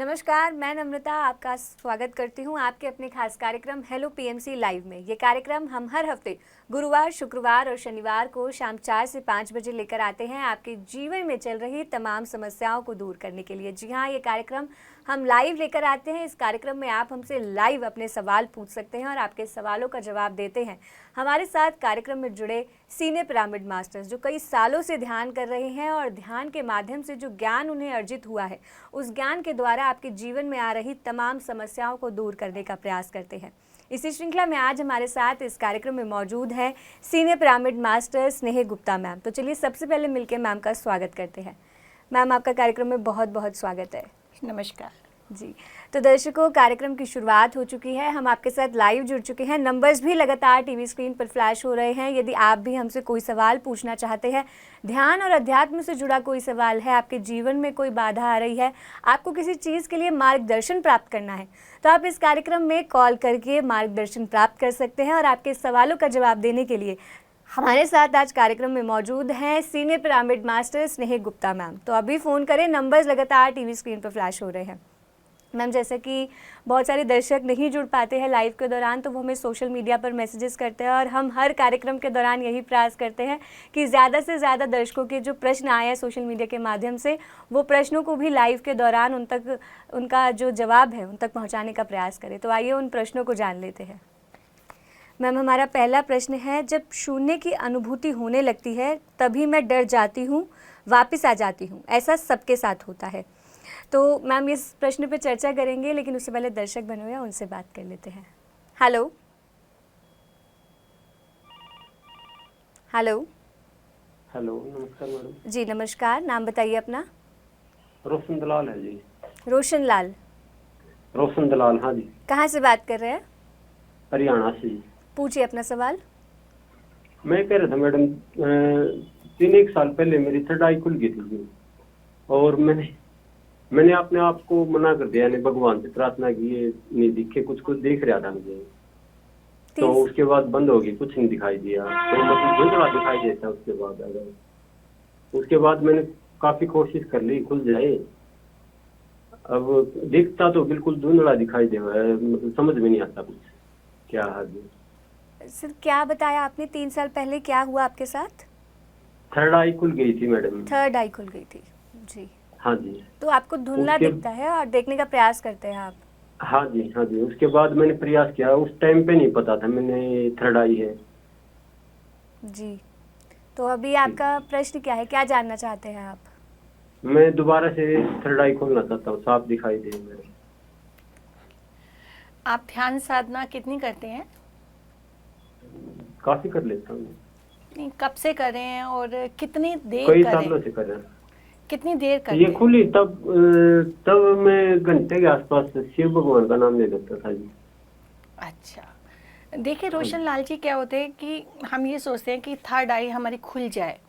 नमस्कार, मैं नम्रता आपका स्वागत करती हूं आपके अपने खास कार्यक्रम हेलो पीएमसी लाइव में। ये कार्यक्रम हम हर हफ्ते गुरुवार, शुक्रवार और शनिवार को शाम 4 से 5 बजे लेकर आते हैं आपके जीवन में चल रही तमाम समस्याओं को दूर करने के लिए। जी हाँ, ये कार्यक्रम हम लाइव लेकर आते हैं। इस कार्यक्रम में आप हमसे लाइव अपने सवाल पूछ सकते हैं और आपके सवालों का जवाब देते हैं। हमारे साथ कार्यक्रम में जुड़े सीनियर पिरामिड मास्टर्स जो कई सालों से ध्यान कर रहे हैं और ध्यान के माध्यम से जो ज्ञान उन्हें अर्जित हुआ है, उस ज्ञान के द्वारा आपके जीवन में आ रही तमाम समस्याओं को दूर करने का प्रयास करते हैं। इसी श्रृंखला में आज हमारे साथ इस कार्यक्रम में मौजूद हैं सीनियर पिरामिड मास्टर स्नेह गुप्ता मैम। तो चलिए सबसे पहले मिलकर मैम का स्वागत करते हैं। मैम, आपका कार्यक्रम में बहुत बहुत स्वागत है। नमस्कार जी। तो दर्शकों, कार्यक्रम की शुरुआत हो चुकी है। हम आपके साथ लाइव जुड़ चुके हैं। नंबर्स भी लगातार टीवी स्क्रीन पर फ्लैश हो रहे हैं। यदि आप भी हमसे कोई सवाल पूछना चाहते हैं, ध्यान और अध्यात्म से जुड़ा कोई सवाल है, आपके जीवन में कोई बाधा आ रही है, आपको किसी चीज़ के लिए मार्गदर्शन प्राप्त करना है, तो आप इस कार्यक्रम में कॉल करके मार्गदर्शन प्राप्त कर सकते हैं। और आपके सवालों का जवाब देने के लिए हमारे साथ आज कार्यक्रम में मौजूद हैं सीनियर पिरामिड मास्टर स्नेह गुप्ता मैम। तो अभी फ़ोन करें, नंबर्स लगातार टीवी स्क्रीन पर फ्लैश हो रहे हैं। मैम, जैसे कि बहुत सारे दर्शक नहीं जुड़ पाते हैं लाइव के दौरान, तो वो हमें सोशल मीडिया पर मैसेजेस करते हैं और हम हर कार्यक्रम के दौरान यही प्रयास करते हैं कि ज़्यादा से ज़्यादा दर्शकों के जो प्रश्न आए हैं सोशल मीडिया के माध्यम से, वो प्रश्नों को भी लाइव के दौरान उन तक उनका जो जवाब है उन तक पहुँचाने का प्रयास करें। तो आइए उन प्रश्नों को जान लेते हैं। मैम, हमारा पहला प्रश्न है, जब शून्य की अनुभूति होने लगती है तभी मैं डर जाती हूँ, वापस आ जाती हूँ, ऐसा सबके साथ होता है। तो मैम, इस प्रश्न पे चर्चा करेंगे, लेकिन उससे पहले दर्शक बने हुए हैं, उनसे बात कर लेते हैं। हेलो हेलो हेलो, नमस्कार मैडम। जी नमस्कार, नाम बताइए अपना। रोशन दलाल है जी। रोशन लाल। रोशन दलाल, हाँ जी। कहाँ से बात कर रहे हैं? हरियाणा से जी। पूछिए अपना सवाल। मैं कह रहा था मैडम, 3-1 साल पहले मेरी थर्ड आई खुल गई थी जी। और मैंने अपने आप को मना कर दिया, यानी भगवान से प्रार्थना की, ये नहीं दिखे, कुछ कुछ देख रहा था मुझे, तो उसके बाद बंद हो गई, कुछ नहीं दिखाई दिया, तो मतलब धुंधला दिखाई देता। उसके बाद मैंने काफी कोशिश कर ली खुल जाए, अब दिखता तो बिल्कुल धुंधला दिखाई दे रहा है, मतलब समझ में नहीं आता कुछ क्या है। सर, क्या बताया आपने? 3 साल पहले क्या हुआ आपके साथ? थर्ड आई खुल गई थी मैडम। थर्ड आई खुल गई थी जी। हाँ जी। तो आपको धुंधला दिखता है और देखने का प्रयास करते हैं आप? हाँ जी, हाँ जी। उसके बाद मैंने प्रयास किया, उस टाइम पे नहीं पता था मैंने थर्ड आई है जी। तो अभी आपका प्रश्न क्या है, क्या जानना चाहते हैं आप? मैं दोबारा से थर्ड आई खोलना चाहता हूँ, साफ दिखाई दे मेरे। आप ध्यान साधना कितनी करते हैं? काफी कर लेता हूँ। नहीं, कब से कर रहे हैं और कितनी देर कई कर रहे सालों हैं? से कर रहे हैं। कितनी देर करते ये हैं? खुली तब मैं घंटे के आसपास शिव भगवान का नाम ले लेता था जी। अच्छा, देखिए रोशन लाल जी, क्या होते हैं कि हम ये सोचते हैं कि थर्ड आई हमारी खुल जाए।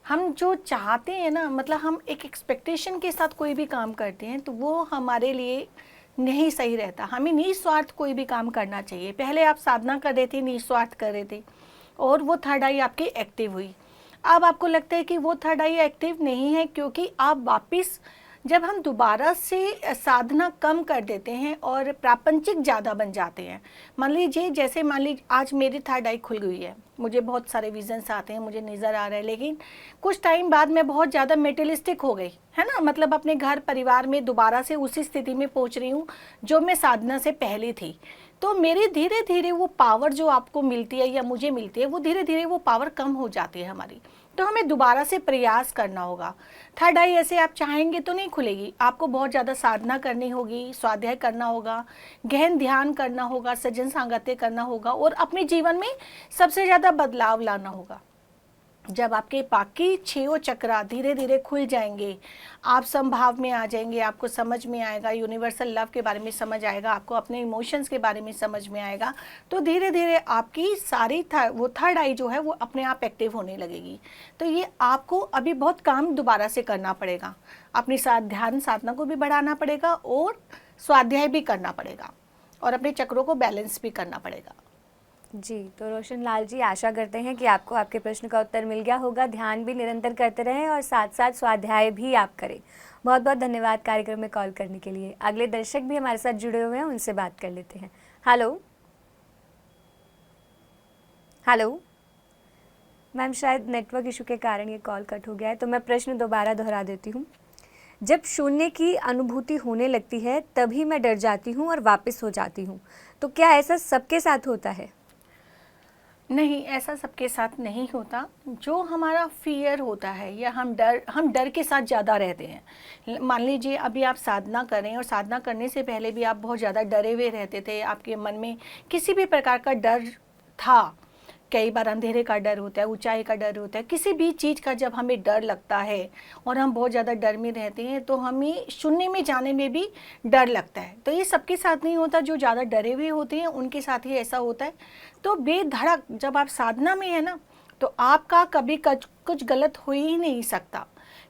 हम जो चाहते हैं ना, मतलब हम एक एक्सपेक्टेशन के साथ कोई भी काम करते हैं तो वो हमारे लिए नहीं सही रहता। हमें निस्वार्थ कोई भी काम करना चाहिए। पहले आप साधना कर रहे थे, निस्वार्थ कर रहे थे, और वो थर्ड आई आपकी एक्टिव हुई। अब आपको लगता है कि वो थर्ड आई एक्टिव नहीं है, क्योंकि आप वापस, जब हम दोबारा से साधना कम कर देते हैं और प्रापंचिक ज़्यादा बन जाते हैं, मान लीजिए जैसे मान लीजिए आज मेरी थर्ड आई खुल गई है, मुझे बहुत सारे विजन्स आते हैं, मुझे नज़र आ रहा है, लेकिन कुछ टाइम बाद मैं बहुत ज़्यादा मेटेरियलिस्टिक हो गई है ना, मतलब अपने घर परिवार में दोबारा से उसी स्थिति में पहुंच रही हूँ जो मैं साधना से पहले थी। तो मेरी धीरे धीरे वो पावर जो आपको मिलती है या मुझे मिलती है, वो धीरे धीरे वो पावर कम हो जाती है हमारी। तो हमें दोबारा से प्रयास करना होगा। थर्ड आई ऐसे आप चाहेंगे तो नहीं खुलेगी, आपको बहुत ज़्यादा साधना करनी होगी, स्वाध्याय करना होगा, गहन ध्यान करना होगा, सज्जन सांगत्य करना होगा, और अपने जीवन में सबसे ज़्यादा बदलाव लाना होगा। जब आपके बाकी 6 चक्रा धीरे धीरे खुल जाएंगे, आप संभाव में आ जाएंगे, आपको समझ में आएगा, यूनिवर्सल लव के बारे में समझ आएगा, आपको अपने इमोशंस के बारे में समझ में आएगा, तो धीरे धीरे आपकी सारी वो थर्ड आई जो है वो अपने आप एक्टिव होने लगेगी। तो ये आपको अभी बहुत काम दोबारा से करना पड़ेगा, अपनी ध्यान साधना को भी बढ़ाना पड़ेगा और स्वाध्याय भी करना पड़ेगा और अपने चक्रों को बैलेंस भी करना पड़ेगा। जी, तो रोशन लाल जी, आशा करते हैं कि आपको आपके प्रश्न का उत्तर मिल गया होगा। ध्यान भी निरंतर करते रहें और साथ-साथ स्वाध्याय भी आप करें। बहुत-बहुत धन्यवाद कार्यक्रम में कॉल करने के लिए। अगले दर्शक भी हमारे साथ जुड़े हुए हैं, उनसे बात कर लेते हैं। हेलो? हेलो? मैम, शायद नेटवर्क इशू के कारण ये कॉल कट हो गया है, तो मैं प्रश्न दोबारा दोहरा देती हूँ। जब शून्य की अनुभूति होने लगती है, तभी मैं डर जाती हूँ और वापस हो जाती हूँ। तो क्या ऐसा सबके साथ होता है? नहीं, ऐसा सबके साथ नहीं होता। जो हमारा फ़ियर होता है या हम डर के साथ ज़्यादा रहते हैं। मान लीजिए अभी आप साधना करें और साधना करने से पहले भी आप बहुत ज़्यादा डरे हुए रहते थे, आपके मन में किसी भी प्रकार का डर था। कई बार अंधेरे का डर होता है, ऊंचाई का डर होता है, किसी भी चीज़ का जब हमें डर लगता है और हम बहुत ज़्यादा डर में रहते हैं तो हमें शून्य में जाने में भी डर लगता है। तो ये सबके साथ नहीं होता, जो ज़्यादा डरे हुए होते हैं उनके साथ ही ऐसा होता है। तो बेधड़क जब आप साधना में है ना, तो आपका कभी कुछ गलत हो ही नहीं सकता,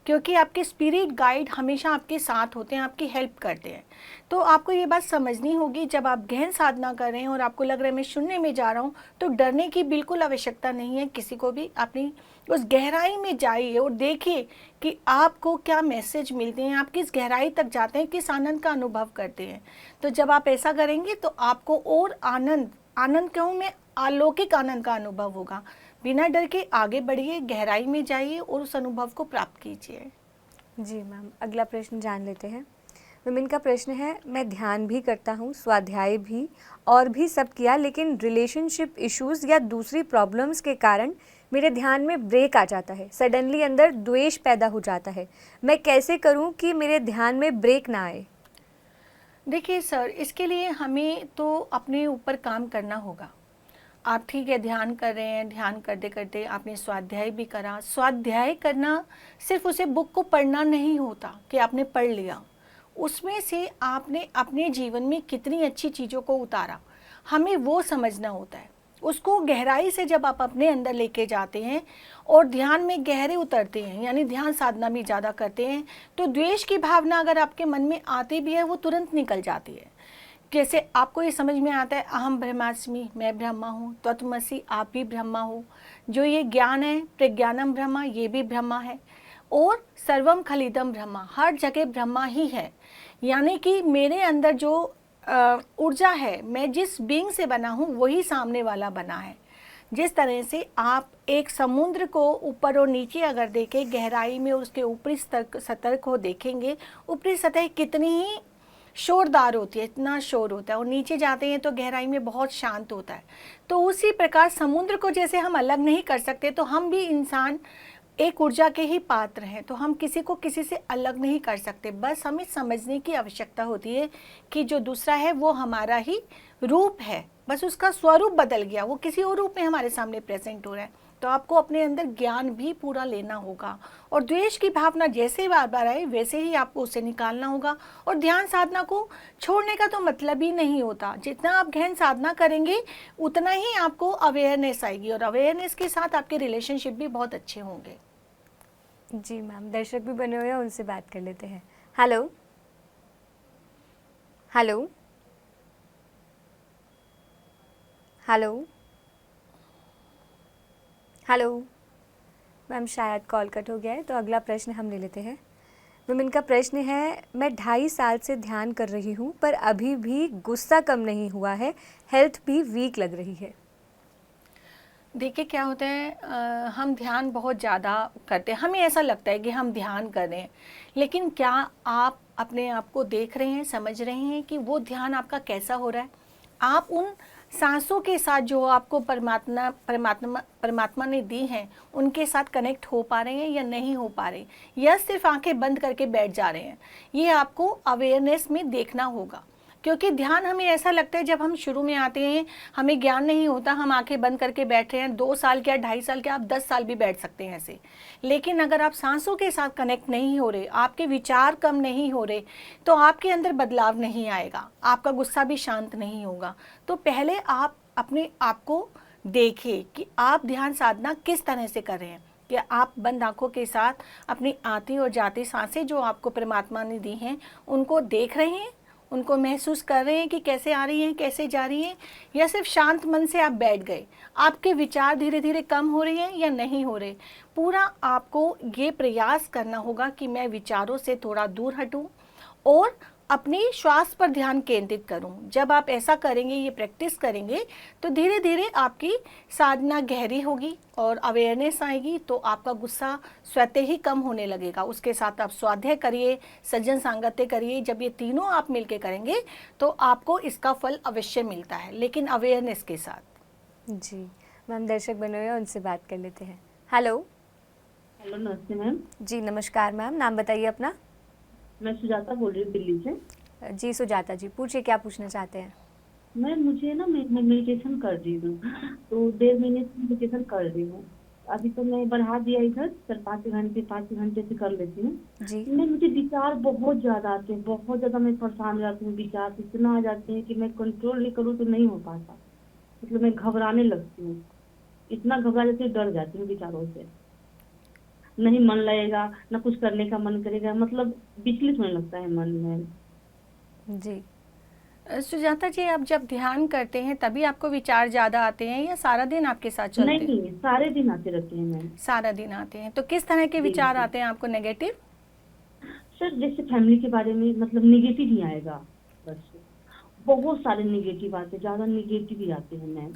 क्योंकि आपके स्पिरिट गाइड हमेशा आपके साथ होते हैं, आपकी हेल्प करते हैं। तो आपको ये बात समझनी होगी, जब आप गहन साधना कर रहे हैं और आपको लग रहा है मैं शून्य में जा रहा हूँ, तो डरने की बिल्कुल आवश्यकता नहीं है किसी को भी। अपनी उस गहराई में जाइए और देखिए कि आपको क्या मैसेज मिलते हैं, आप किस गहराई तक जाते हैं, किस आनंद का अनुभव करते हैं। तो जब आप ऐसा करेंगे तो आपको और आनंद कहूँ मैं, अलौकिक आनंद का अनुभव होगा। बिना डर के आगे बढ़िए, गहराई में जाइए और उस अनुभव को प्राप्त कीजिए। जी मैम, अगला प्रश्न जान लेते हैं। मैम, इनका प्रश्न है, मैं ध्यान भी करता हूँ, स्वाध्याय भी और भी सब किया, लेकिन रिलेशनशिप इश्यूज़ या दूसरी प्रॉब्लम्स के कारण मेरे ध्यान में ब्रेक आ जाता है। सडनली अंदर द्वेष पैदा हो जाता है। मैं कैसे करूँ कि मेरे ध्यान में ब्रेक ना आए? देखिए सर, इसके लिए हमें तो अपने ऊपर काम करना होगा। आप ठीक है ध्यान कर रहे हैं, ध्यान करते करते आपने स्वाध्याय भी करा। स्वाध्याय करना सिर्फ उसे बुक को पढ़ना नहीं होता कि आपने पढ़ लिया, उसमें से आपने अपने जीवन में कितनी अच्छी चीज़ों को उतारा, हमें वो समझना होता है। उसको गहराई से जब आप अपने अंदर लेके जाते हैं और ध्यान में गहरे उतरते हैं, यानी ध्यान साधना भी ज़्यादा करते हैं, तो द्वेष की भावना अगर आपके मन में आती भी है वो तुरंत निकल जाती है। जैसे आपको ये समझ में आता है, अहम ब्रह्मास्मि, मैं ब्रह्मा हूँ, तत्वमसि, आप भी ब्रह्मा हो। जो ये ज्ञान है, प्रज्ञानम ब्रह्मा, ये भी ब्रह्मा है। और सर्वम खलिदम ब्रह्मा, हर जगह ब्रह्मा ही है। यानी कि मेरे अंदर जो ऊर्जा है, मैं जिस बीइंग से बना हूँ वही सामने वाला बना है। जिस तरह से आप एक समुद्र को ऊपर और नीचे अगर देखें, गहराई में उसके ऊपरी सतह को देखेंगे, ऊपरी सतह कितनी ही शोरदार होती है, इतना शोर होता है, और नीचे जाते हैं तो गहराई में बहुत शांत होता है। तो उसी प्रकार समुद्र को जैसे हम अलग नहीं कर सकते, तो हम भी इंसान एक ऊर्जा के ही पात्र हैं, तो हम किसी को किसी से अलग नहीं कर सकते। बस हमें समझने की आवश्यकता होती है कि जो दूसरा है वो हमारा ही रूप है, बस उसका स्वरूप बदल गया, वो किसी और रूप में हमारे सामने प्रेजेंट हो रहा है। तो आपको अपने अंदर ज्ञान भी पूरा लेना होगा, और द्वेष की भावना जैसे बार बार आए वैसे ही आपको उसे निकालना होगा। और ध्यान साधना को छोड़ने का तो मतलब ही नहीं होता, जितना आप गहन साधना करेंगे उतना ही आपको अवेयरनेस आएगी, और अवेयरनेस के साथ आपके रिलेशनशिप भी बहुत अच्छे होंगे। जी मैम, दर्शक भी बने हुए हैं, उनसे बात कर लेते हैं। Hello? Hello? Hello? Hello? Ma'am, शायद कॉल कट हो गया है, तो अगला प्रश्न हम ले लेते हैं। मैम, इनका प्रश्न है, मैं 2.5 साल से ध्यान कर रही हूँ, पर अभी भी गुस्सा कम नहीं हुआ है, हेल्थ भी वीक लग रही है। देखिए क्या होता है, हम ध्यान बहुत ज़्यादा करते हैं, हमें ऐसा लगता है कि हम ध्यान कर रहे हैं, लेकिन क्या आप अपने आप को देख रहे हैं, समझ रहे हैं कि वो ध्यान आपका कैसा हो रहा है? आप उन सांसों के साथ जो आपको परमात्मा ने दी हैं, उनके साथ कनेक्ट हो पा रहे हैं या नहीं हो पा रहे, या सिर्फ आंखें बंद करके बैठ जा रहे हैं? ये आपको अवेयरनेस में देखना होगा। क्योंकि ध्यान हमें ऐसा लगता है, जब हम शुरू में आते हैं हमें ज्ञान नहीं होता, हम आंखें बंद करके बैठ रहे हैं, 2 साल क्या 2.5 साल क्या, आप 10 साल भी बैठ सकते हैं ऐसे। लेकिन अगर आप सांसों के साथ कनेक्ट नहीं हो रहे, आपके विचार कम नहीं हो रहे, तो आपके अंदर बदलाव नहीं आएगा, आपका गुस्सा भी शांत नहीं होगा। तो पहले आप अपने आप को देखिए कि आप ध्यान साधना किस तरह से कर रहे हैं, कि आप बंद आंखों के साथ अपनी आती और जाती सांसें जो आपको परमात्मा ने दी हैं उनको देख रहे हैं, उनको महसूस कर रहे हैं कि कैसे आ रही हैं, कैसे जा रही हैं, या सिर्फ शांत मन से आप बैठ गए? आपके विचार धीरे धीरे कम हो रहे हैं या नहीं हो रहे? पूरा आपको ये प्रयास करना होगा कि मैं विचारों से थोड़ा दूर हटूं और अपने श्वास पर ध्यान केंद्रित करूं। जब आप ऐसा करेंगे, ये प्रैक्टिस करेंगे, तो धीरे धीरे आपकी साधना गहरी होगी और अवेयरनेस आएगी, तो आपका गुस्सा स्वतः ही कम होने लगेगा। उसके साथ आप स्वाध्याय करिए, सज्जन सांगत्य करिए। जब ये तीनों आप मिलके करेंगे तो आपको इसका फल अवश्य मिलता है, लेकिन अवेयरनेस के साथ। जी मैम, दर्शक बने हुए हैं, उनसे बात कर लेते हैं। हेलो। हेलो, नमस्ते मैम। जी नमस्कार मैम, नाम बताइए अपना। मैं सुजाता बोल रही हूँ दिल्ली से। जी सुजाता जी, पूछिए क्या पूछना चाहते हैं। मैं मुझे ना मैं मेडिटेशन कर रही हूँ, तो 1.5 महीने से मेडिटेशन कर रही हूँ। अभी तो मैं बढ़ा दिया इधर, 5 घंटे से कर लेती हूँ। जी मुझे विचार बहुत ज्यादा आते हैं, बहुत ज्यादा। मैं परेशान हो जाती हूँ, विचार इतना आ जाते हैं कि मैं कंट्रोल नहीं करूँ तो नहीं हो पाता। मतलब मैं घबराने लगती हूँ, इतना घबरा जाती हूँ, डर जाती हूँ विचारों से। नहीं मन लगेगा, ना कुछ करने का मन करेगा, मतलब विचलित होने लगता है मन में। जी सुजाता जी, आप जब ध्यान करते हैं तभी आपको विचार ज़्यादा आते हैं या सारा दिन आपके साथ चलते हैं? नहीं, सारे दिन आते रहते हैं मैम। सारा दिन आते हैं। तो किस तरह के जी, विचार जी। आते हैं आपको नेगेटिव? सर जैसे फैमिली के बारे में, मतलब निगेटिव ही आएगा बस। बहुत सारे निगेटिव आते हैं, ज्यादा निगेटिव ही आते हैं मैम।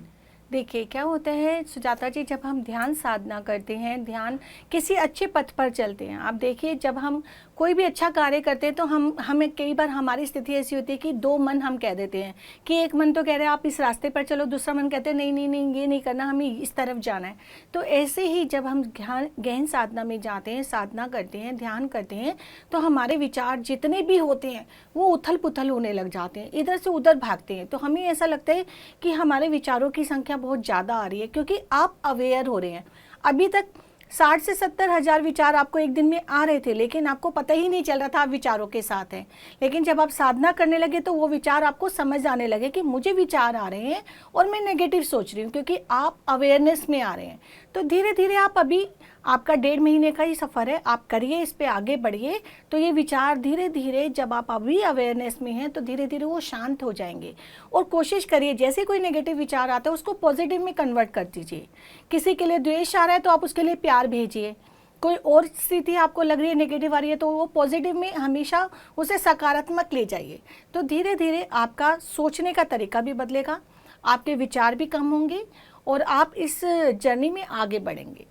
देखिए क्या होता है सुजाता जी, जब हम ध्यान साधना करते हैं, ध्यान किसी अच्छे पथ पर चलते हैं। आप देखिए, जब हम कोई भी अच्छा कार्य करते हैं तो हमें कई बार हमारी स्थिति ऐसी होती है कि दो मन हम कह देते हैं कि एक मन तो कह रहे हैं आप इस रास्ते पर चलो, दूसरा मन कहते हैं नहीं नहीं नहीं ये नहीं करना, हमें इस तरफ जाना है। तो ऐसे ही जब हम गहन साधना में जाते हैं, साधना करते हैं, ध्यान करते हैं, तो हमारे विचार जितने भी होते हैं वो उथल पुथल होने लग जाते हैं, इधर से उधर भागते हैं। तो हमें ऐसा लगता है कि हमारे विचारों की संख्या बहुत ज़्यादा आ रही है, क्योंकि आप अवेयर हो रहे हैं। अभी तक 60 से 70 हज़ार विचार आपको एक दिन में आ रहे थे, लेकिन आपको पता ही नहीं चल रहा था आप विचारों के साथ हैं। लेकिन जब आप साधना करने लगे तो वो विचार आपको समझ आने लगे कि मुझे विचार आ रहे हैं और मैं नेगेटिव सोच रही हूँ, क्योंकि आप अवेयरनेस में आ रहे हैं। तो धीरे धीरे आप, अभी आपका 1.5 महीने का ही सफ़र है, आप करिए, इस पे आगे बढ़िए। तो ये विचार धीरे धीरे, जब आप अभी अवेयरनेस में हैं, तो धीरे धीरे वो शांत हो जाएंगे। और कोशिश करिए, जैसे कोई नेगेटिव विचार आता है उसको पॉजिटिव में कन्वर्ट कर दीजिए। किसी के लिए द्वेष आ रहा है तो आप उसके लिए प्यार भेजिए। कोई और स्थिति आपको लग रही है नेगेटिव आ रही है तो वो पॉजिटिव में हमेशा उसे सकारात्मक ले जाइए। तो धीरे धीरे आपका सोचने का तरीका भी बदलेगा, आपके विचार भी कम होंगे और आप इस जर्नी में आगे बढ़ेंगे।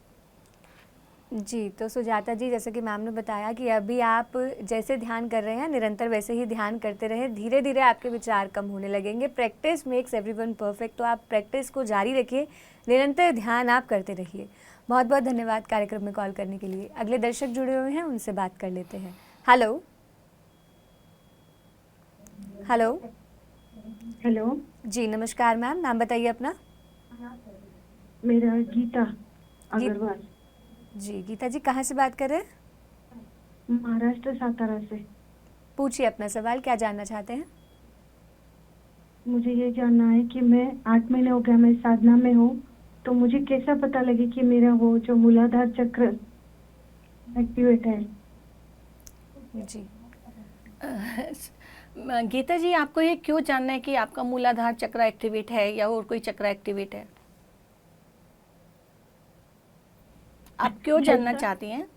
जी, तो सुजाता जी, जैसे कि मैम ने बताया कि अभी आप जैसे ध्यान कर रहे हैं, निरंतर वैसे ही ध्यान करते रहे, धीरे धीरे आपके विचार कम होने लगेंगे। Practice makes everyone perfect. तो आप प्रैक्टिस को जारी रखिए, निरंतर ध्यान आप करते रहिए। बहुत बहुत धन्यवाद कार्यक्रम में कॉल करने के लिए। अगले दर्शक जुड़े हुए हैं, उनसे बात कर लेते हैं। हेलो। हेलो। हेलो। जी नमस्कार मैम, नाम बताइए अपना। मेरा गीता अग्रवाल। जी गीता जी, कहाँ से बात कर रहे हैं? महाराष्ट्र, सातारा से। पूछिए अपना सवाल, क्या जानना चाहते हैं? मुझे ये जानना है कि मैं 8 महीने हो गया मैं साधना में हूँ, तो मुझे कैसा पता लगे कि मेरा वो जो मूलाधार चक्र एक्टिवेट है? जी गीता जी, आपको ये क्यों जानना है कि आपका मूलाधार चक्र एक्टिवेट है या और कोई चक्र एक्टिवेट है? आप क्यों जानना चाहती हैं?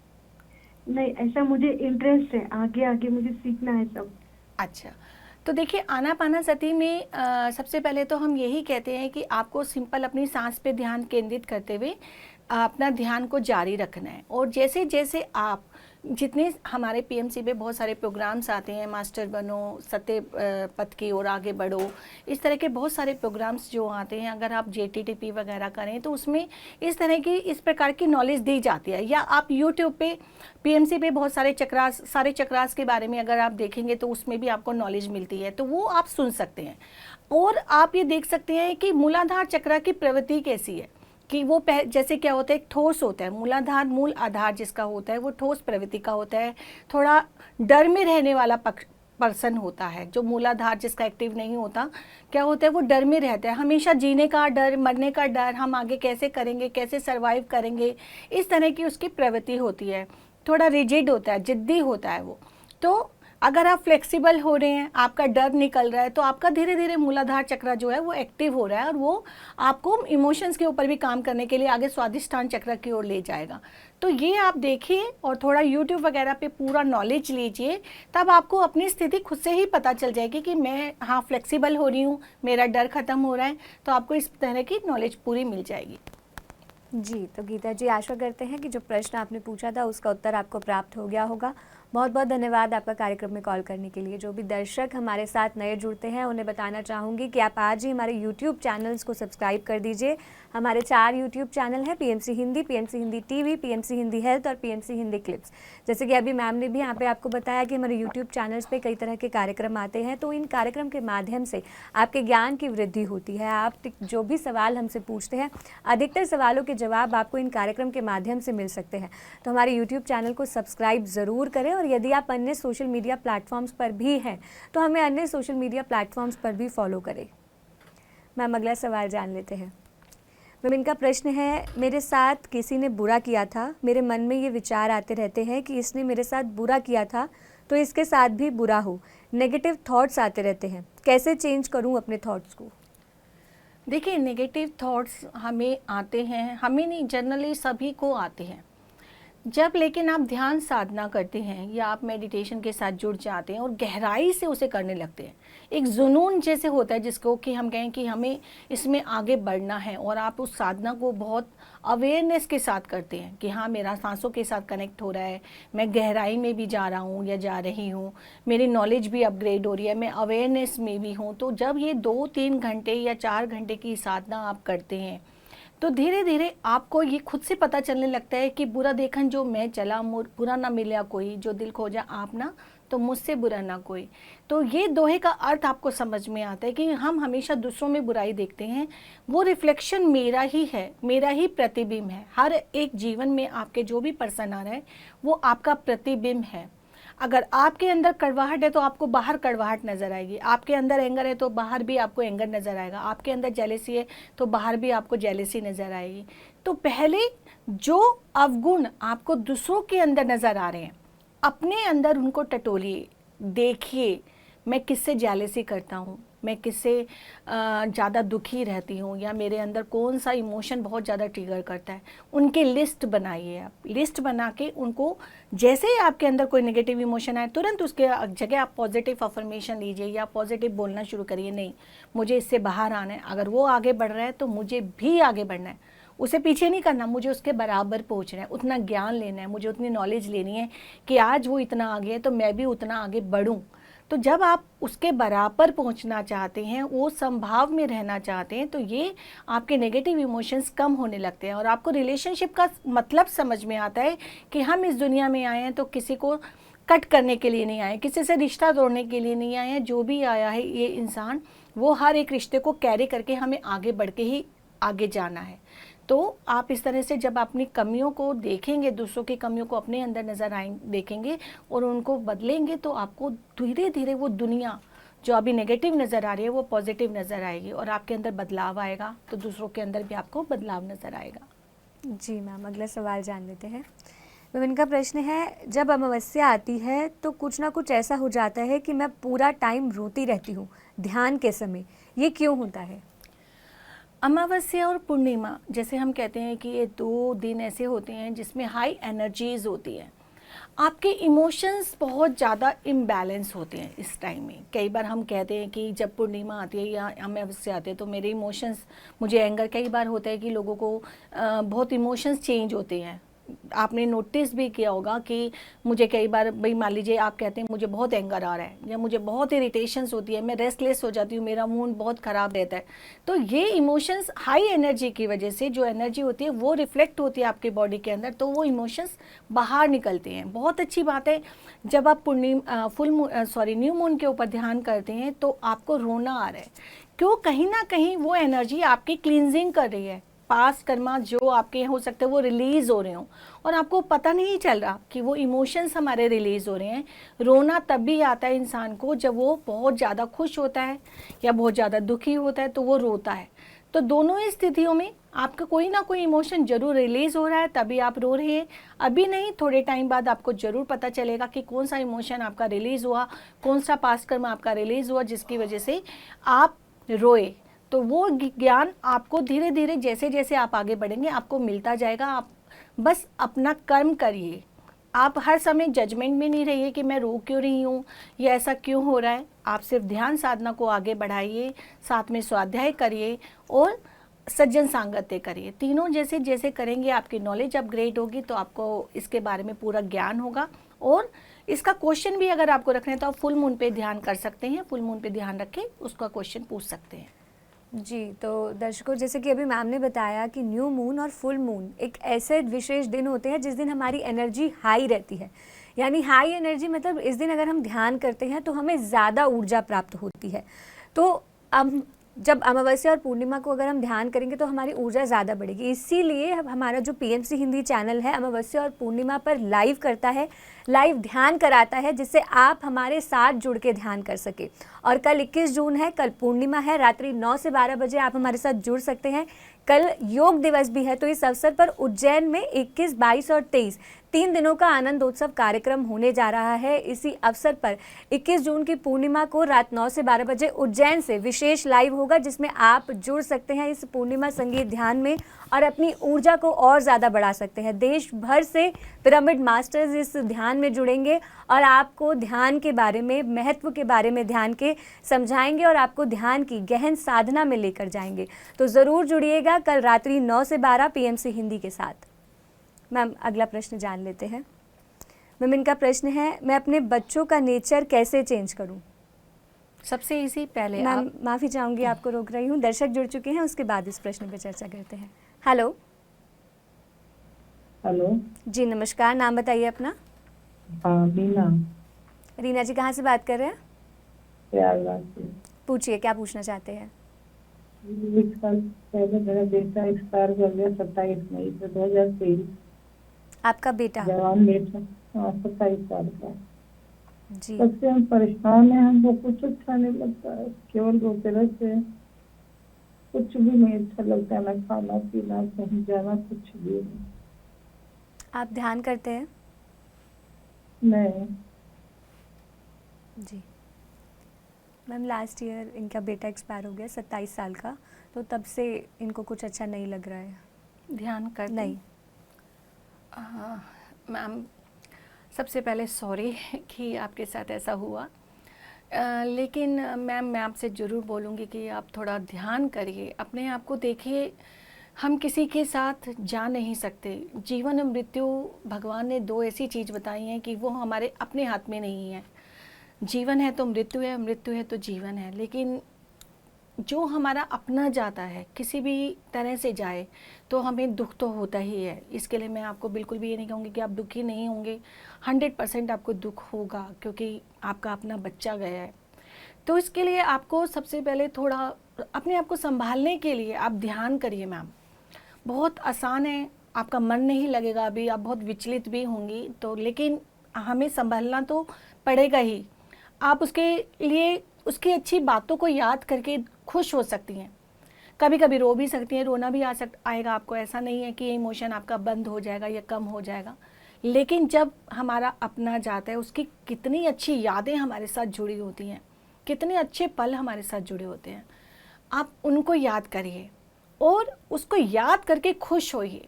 नहीं, ऐसा मुझे इंटरेस्ट है, आगे आगे मुझे सीखना है सब। अच्छा, तो देखिए, आनापानासती में सबसे पहले तो हम यही कहते हैं कि आपको सिंपल अपनी सांस पे ध्यान केंद्रित करते हुए अपना ध्यान को जारी रखना है। और जैसे जैसे आप, जितने हमारे पीएमसी में बहुत सारे प्रोग्राम्स आते हैं, मास्टर बनो, सत्य पथ की ओर आगे बढ़ो, इस तरह के बहुत सारे प्रोग्राम्स जो आते हैं, अगर आप JTTP वगैरह करें तो उसमें इस तरह की, इस प्रकार की नॉलेज दी जाती है। या आप यूट्यूब पे पीएमसी पे बहुत सारे चक्रास के बारे में अगर आप देखेंगे तो उसमें भी आपको नॉलेज मिलती है, तो वो आप सुन सकते हैं। और आप ये देख सकते हैं कि मूलाधार चक्र की प्रवृत्ति कैसी है, कि वो जैसे क्या होता है, एक ठोस होता है। मूलाधार, मूल आधार जिसका होता है, वो ठोस प्रवृत्ति का होता है। थोड़ा डर में रहने वाला पर्सन होता है। जो मूलाधार जिसका एक्टिव नहीं होता, क्या होता है, वो डर में रहता है, हमेशा जीने का डर, मरने का डर, हम आगे कैसे करेंगे, कैसे सरवाइव करेंगे, इस तरह की उसकी प्रवृत्ति होती है। थोड़ा रिजिड होता है, जिद्दी होता है वो। तो अगर आप फ्लेक्सिबल हो रहे हैं, आपका डर निकल रहा है, तो आपका धीरे धीरे मूलाधार चक्र जो है वो एक्टिव हो रहा है और वो आपको इमोशंस के ऊपर भी काम करने के लिए आगे स्वादिष्ठान चक्र की ओर ले जाएगा। तो ये आप देखिए और थोड़ा यूट्यूब वगैरह पे पूरा नॉलेज लीजिए, तब आपको अपनी स्थिति खुद से ही पता चल जाएगी कि मैं हाँ फ्लेक्सिबल हो रही हूँ, मेरा डर खत्म हो रहा है, तो आपको इस तरह की नॉलेज पूरी मिल जाएगी। जी, तो गीता जी, आशा करते हैं कि जो प्रश्न आपने पूछा था उसका उत्तर आपको प्राप्त हो गया होगा। बहुत बहुत धन्यवाद आपका कार्यक्रम में कॉल करने के लिए। जो भी दर्शक हमारे साथ नए जुड़ते हैं उन्हें बताना चाहूँगी कि आप आज ही हमारे यूट्यूब चैनल्स को सब्सक्राइब कर दीजिए। हमारे 4 यूट्यूब चैनल हैं, PMC Hindi, PMC Hindi TV, PMC Hindi health और पीएमसी हिंदी क्लिप्स। जैसे कि अभी मैम ने भी यहाँ पे आपको बताया कि हमारे यूट्यूब चैनल्स पे कई तरह के कार्यक्रम आते हैं, तो इन कार्यक्रम के माध्यम से आपके ज्ञान की वृद्धि होती है। आप जो भी सवाल हमसे पूछते हैं, अधिकतर सवालों के जवाब आपको इन कार्यक्रम के माध्यम से मिल सकते हैं। तो हमारे यूट्यूब चैनल को सब्सक्राइब ज़रूर करें, और यदि आप अन्य सोशल मीडिया प्लेटफॉर्म्स पर भी हैं तो हमें अन्य सोशल मीडिया प्लेटफॉर्म्स पर भी फॉलो करें। मैम, अगला सवाल जान लेते हैं। मैम, इनका प्रश्न है, मेरे साथ किसी ने बुरा किया था, मेरे मन में ये विचार आते रहते हैं कि इसने मेरे साथ बुरा किया था तो इसके साथ भी बुरा हो, नेगेटिव थॉट्स आते रहते हैं, कैसे चेंज करूं अपने थॉट्स को? देखिए, नेगेटिव थॉट्स हमें आते हैं, हमें नहीं, जनरली सभी को आते हैं। जब लेकिन आप ध्यान साधना करते हैं या आप मेडिटेशन के साथ जुड़ जाते हैं और गहराई से उसे करने लगते हैं, एक जुनून जैसे होता है जिसको कि हम कहें कि हमें इसमें आगे बढ़ना है, और आप उस साधना को बहुत अवेयरनेस के साथ करते हैं कि हाँ मेरा सांसों के साथ कनेक्ट हो रहा है, मैं गहराई में भी जा रहा हूँ या जा रही हूँ, मेरी नॉलेज भी अपग्रेड हो रही है, मैं अवेयरनेस में भी हूँ। तो जब ये 2-3 घंटे या 4 घंटे की साधना आप करते हैं तो धीरे धीरे आपको ये खुद से पता चलने लगता है कि बुरा देखन जो मैं चला, बुरा ना मिला कोई, जो दिल खोजा आप ना तो मुझसे बुरा ना कोई। तो ये दोहे का अर्थ आपको समझ में आता है कि हम हमेशा दूसरों में बुराई देखते हैं, वो रिफ्लेक्शन मेरा ही है, मेरा ही प्रतिबिंब है। हर एक जीवन में आपके जो भी पर्सन आ रहा है वो आपका प्रतिबिंब है। अगर आपके अंदर कड़वाहट है तो आपको बाहर कड़वाहट नज़र आएगी, आपके अंदर एंगर है तो बाहर भी आपको एंगर नज़र आएगा, आपके अंदर जेलेसी है तो बाहर भी आपको जेलेसी नज़र आएगी। तो पहले जो अवगुण आपको दूसरों के अंदर नज़र आ रहे हैं, अपने अंदर उनको टटोलिए, देखिए मैं किससे जेलेसी करता हूँ, मैं किससे ज़्यादा दुखी रहती हूँ, या मेरे अंदर कौन सा इमोशन बहुत ज़्यादा ट्रिगर करता है, उनकी लिस्ट बनाइए। आप लिस्ट बना के उनको, जैसे ही आपके अंदर कोई नेगेटिव इमोशन आए तुरंत उसके जगह आप पॉजिटिव अफर्मेशन लीजिए या पॉजिटिव बोलना शुरू करिए, नहीं मुझे इससे बाहर आना है, अगर वो आगे बढ़ रहा है तो मुझे भी आगे बढ़ना है, उसे पीछे नहीं करना, मुझे उसके बराबर पहुंचना है, उतना ज्ञान लेना है, मुझे उतनी नॉलेज लेनी है कि आज वो इतना आगे है तो मैं भी उतना आगे बढ़ूं। तो जब आप उसके बराबर पहुंचना चाहते हैं, वो संभाव में रहना चाहते हैं, तो ये आपके नेगेटिव इमोशंस कम होने लगते हैं और आपको रिलेशनशिप का मतलब समझ में आता है कि हम इस दुनिया में आए हैं तो किसी को कट करने के लिए नहीं आए, किसी से रिश्ता तोड़ने के लिए नहीं आए हैं। जो भी आया है ये इंसान, वो हर एक रिश्ते को कैरी करके हमें आगे बढ़ के ही आगे जाना है। तो आप इस तरह से जब अपनी कमियों को देखेंगे, दूसरों की कमियों को अपने अंदर नज़र देखेंगे और उनको बदलेंगे, तो आपको धीरे धीरे वो दुनिया जो अभी नेगेटिव नज़र आ रही है वो पॉजिटिव नज़र आएगी और आपके अंदर बदलाव आएगा, तो दूसरों के अंदर भी आपको बदलाव नज़र आएगा। जी मैम, अगला सवाल जान लेते हैं। मैम, इनका प्रश्न है, जब अमावस्या आती है तो कुछ ना कुछ ऐसा हो जाता है कि मैं पूरा टाइम रोती रहती हूँ ध्यान के समय, ये क्यों होता है? अमावस्या और पूर्णिमा, जैसे हम कहते हैं कि ये 2 दिन ऐसे होते हैं जिसमें हाई एनर्जीज होती है, आपके इमोशंस बहुत ज़्यादा इम्बैलेंस होते हैं इस टाइम में। कई बार हम कहते हैं कि जब पूर्णिमा आती है या अमावस्या आती है तो मेरे इमोशंस, मुझे एंगर, कई बार होता है कि लोगों को बहुत इमोशंस चेंज होते हैं। आपने नोटिस भी किया होगा कि मुझे कई बार, भाई मान लीजिए आप कहते हैं मुझे बहुत एंगर आ रहा है या मुझे बहुत इरिटेशंस होती है, मैं रेस्टलेस हो जाती हूँ, मेरा मूड बहुत ख़राब रहता है, तो ये इमोशंस हाई एनर्जी की वजह से, जो एनर्जी होती है वो रिफ्लेक्ट होती है आपके बॉडी के अंदर, तो वो इमोशंस बाहर निकलते हैं। बहुत अच्छी बात है, जब आप न्यू मून के ऊपर ध्यान करते हैं तो आपको रोना आ रहा है, क्यों? कहीं ना कहीं वो एनर्जी आपकी क्लींजिंग कर रही है, पास्ट कर्मा जो आपके हो सकते हैं वो रिलीज़ हो रहे हों और आपको पता नहीं चल रहा कि वो इमोशंस हमारे रिलीज़ हो रहे हैं। रोना तब भी आता है इंसान को जब वो बहुत ज़्यादा खुश होता है या बहुत ज़्यादा दुखी होता है, तो वो रोता है। तो दोनों ही स्थितियों में आपका कोई ना कोई इमोशन जरूर रिलीज़ हो रहा है, तभी आप रो रहे हैं। अभी नहीं, थोड़े टाइम बाद आपको ज़रूर पता चलेगा कि कौन सा इमोशन आपका रिलीज़ हुआ, कौन सा पास्ट कर्म आपका रिलीज़ हुआ जिसकी वजह से आप रोए। तो वो ज्ञान आपको धीरे धीरे जैसे जैसे आप आगे बढ़ेंगे आपको मिलता जाएगा। आप बस अपना कर्म करिए। आप हर समय जजमेंट में नहीं रहिए कि मैं रो क्यों रही हूँ या ऐसा क्यों हो रहा है। आप सिर्फ ध्यान साधना को आगे बढ़ाइए, साथ में स्वाध्याय करिए और सज्जन सांगत्य करिए। तीनों जैसे जैसे करेंगे आपकी नॉलेज अपग्रेड होगी, तो आपको इसके बारे में पूरा ज्ञान होगा। और इसका क्वेश्चन भी अगर आपको रखना है तो आप फुल मून पे ध्यान कर सकते हैं। फुल मून पे ध्यान रख के उसका क्वेश्चन पूछ सकते हैं। जी, तो दर्शकों, जैसे कि अभी मैम ने बताया कि न्यू मून और फुल मून एक ऐसे विशेष दिन होते हैं जिस दिन हमारी एनर्जी हाई रहती है। यानी हाई एनर्जी मतलब इस दिन अगर हम ध्यान करते हैं तो हमें ज़्यादा ऊर्जा प्राप्त होती है। तो अब जब अमावस्या और पूर्णिमा को अगर हम ध्यान करेंगे तो हमारी ऊर्जा ज़्यादा बढ़ेगी। इसीलिए हमारा जो पीएमसी हिंदी चैनल है अमावस्या और पूर्णिमा पर लाइव करता है, लाइव ध्यान कराता है, जिससे आप हमारे साथ जुड़ के ध्यान कर सके। और कल 21 जून है, कल पूर्णिमा है, रात्रि 9 से 12 बजे आप हमारे साथ जुड़ सकते हैं। कल योग दिवस भी है, तो इस अवसर पर उज्जैन में 21, 22 और 23 3 दिनों का आनंदोत्सव कार्यक्रम होने जा रहा है। इसी अवसर पर 21 जून की पूर्णिमा को रात 9 से 12 बजे उज्जैन से विशेष लाइव होगा, जिसमें आप जुड़ सकते हैं इस पूर्णिमा संगीत ध्यान में और अपनी ऊर्जा को और ज़्यादा बढ़ा सकते हैं। देश भर से पिरामिड मास्टर्स इस ध्यान में जुड़ेंगे और आपको ध्यान के बारे में, महत्व के बारे में ध्यान के समझाएंगे और आपको ध्यान की गहन साधना में लेकर जाएंगे। तो ज़रूर जुड़िएगा कल रात्रि 9 से 12 पीएमसी हिंदी के साथ। मैम, अगला प्रश्न जान लेते हैं। मैम, इनका प्रश्न है, मैं अपने बच्चों का नेचर कैसे चेंज करूं? सबसे इजी पहले मैम, माफ़ी चाहूँगी, आपको रोक रही हूँ। दर्शक जुड़ चुके हैं, उसके बाद इस प्रश्न पर चर्चा करते हैं। हेलो। हेलो जी नमस्कार, नाम बताइए अपना। हाँ, मीना रीना जी, कहाँ से बात कर रहे हैं? प्रयागराज से। पूछिए, क्या पूछना चाहते हैं? 1 साल पहले मेरा बेटा एक्सपायर कर गया 27 मई 2023। आपका बेटा? जवान बेटा, हाँ, 27 साल का। जी। तब से हम परेशान हैं, हमको कुछ अच्छा नहीं लगता है, केवल रोते रहते हैं, कुछ भी नहीं अच्छा लगता है, ना खाना पीना, कहीं जाना, कुछ भी नहीं। आप ध्यान करते हैं? नहीं। जी मैम, लास्ट ईयर इनका बेटा एक्सपायर हो गया 27 साल का, तो तब से इनको कुछ अच्छा नहीं लग रहा है। ध्यान कर नहीं। मैम, सबसे पहले सॉरी कि आपके साथ ऐसा हुआ, लेकिन मैम मैं आपसे ज़रूर बोलूँगी कि आप थोड़ा ध्यान करिए, अपने आप को देखिए। हम किसी के साथ जा नहीं सकते। जीवन और मृत्यु भगवान ने 2 ऐसी चीज़ बताई हैं कि वो हमारे अपने हाथ में नहीं है। जीवन है तो मृत्यु है, मृत्यु है तो जीवन है। लेकिन जो हमारा अपना जाता है, किसी भी तरह से जाए, तो हमें दुख तो होता ही है। इसके लिए मैं आपको बिल्कुल भी ये नहीं कहूँगी कि आप दुखी नहीं होंगे। 100% आपको दुख होगा, क्योंकि आपका अपना बच्चा गया है। तो इसके लिए आपको सबसे पहले थोड़ा अपने आप को संभालने के लिए आप ध्यान करिए मैम। बहुत आसान है, आपका मन नहीं लगेगा, अभी आप बहुत विचलित भी होंगी, तो लेकिन हमें संभालना तो पड़ेगा ही। आप उसके लिए उसकी अच्छी बातों को याद करके खुश हो सकती हैं। कभी कभी रो भी सकती हैं, रोना भी आएगा आपको। ऐसा नहीं है कि इमोशन आपका बंद हो जाएगा या कम हो जाएगा। लेकिन जब हमारा अपना जाता है, उसकी कितनी अच्छी यादें हमारे साथ जुड़ी होती हैं, कितने अच्छे पल हमारे साथ जुड़े होते हैं, आप उनको याद करिए और उसको याद करके खुश होइए।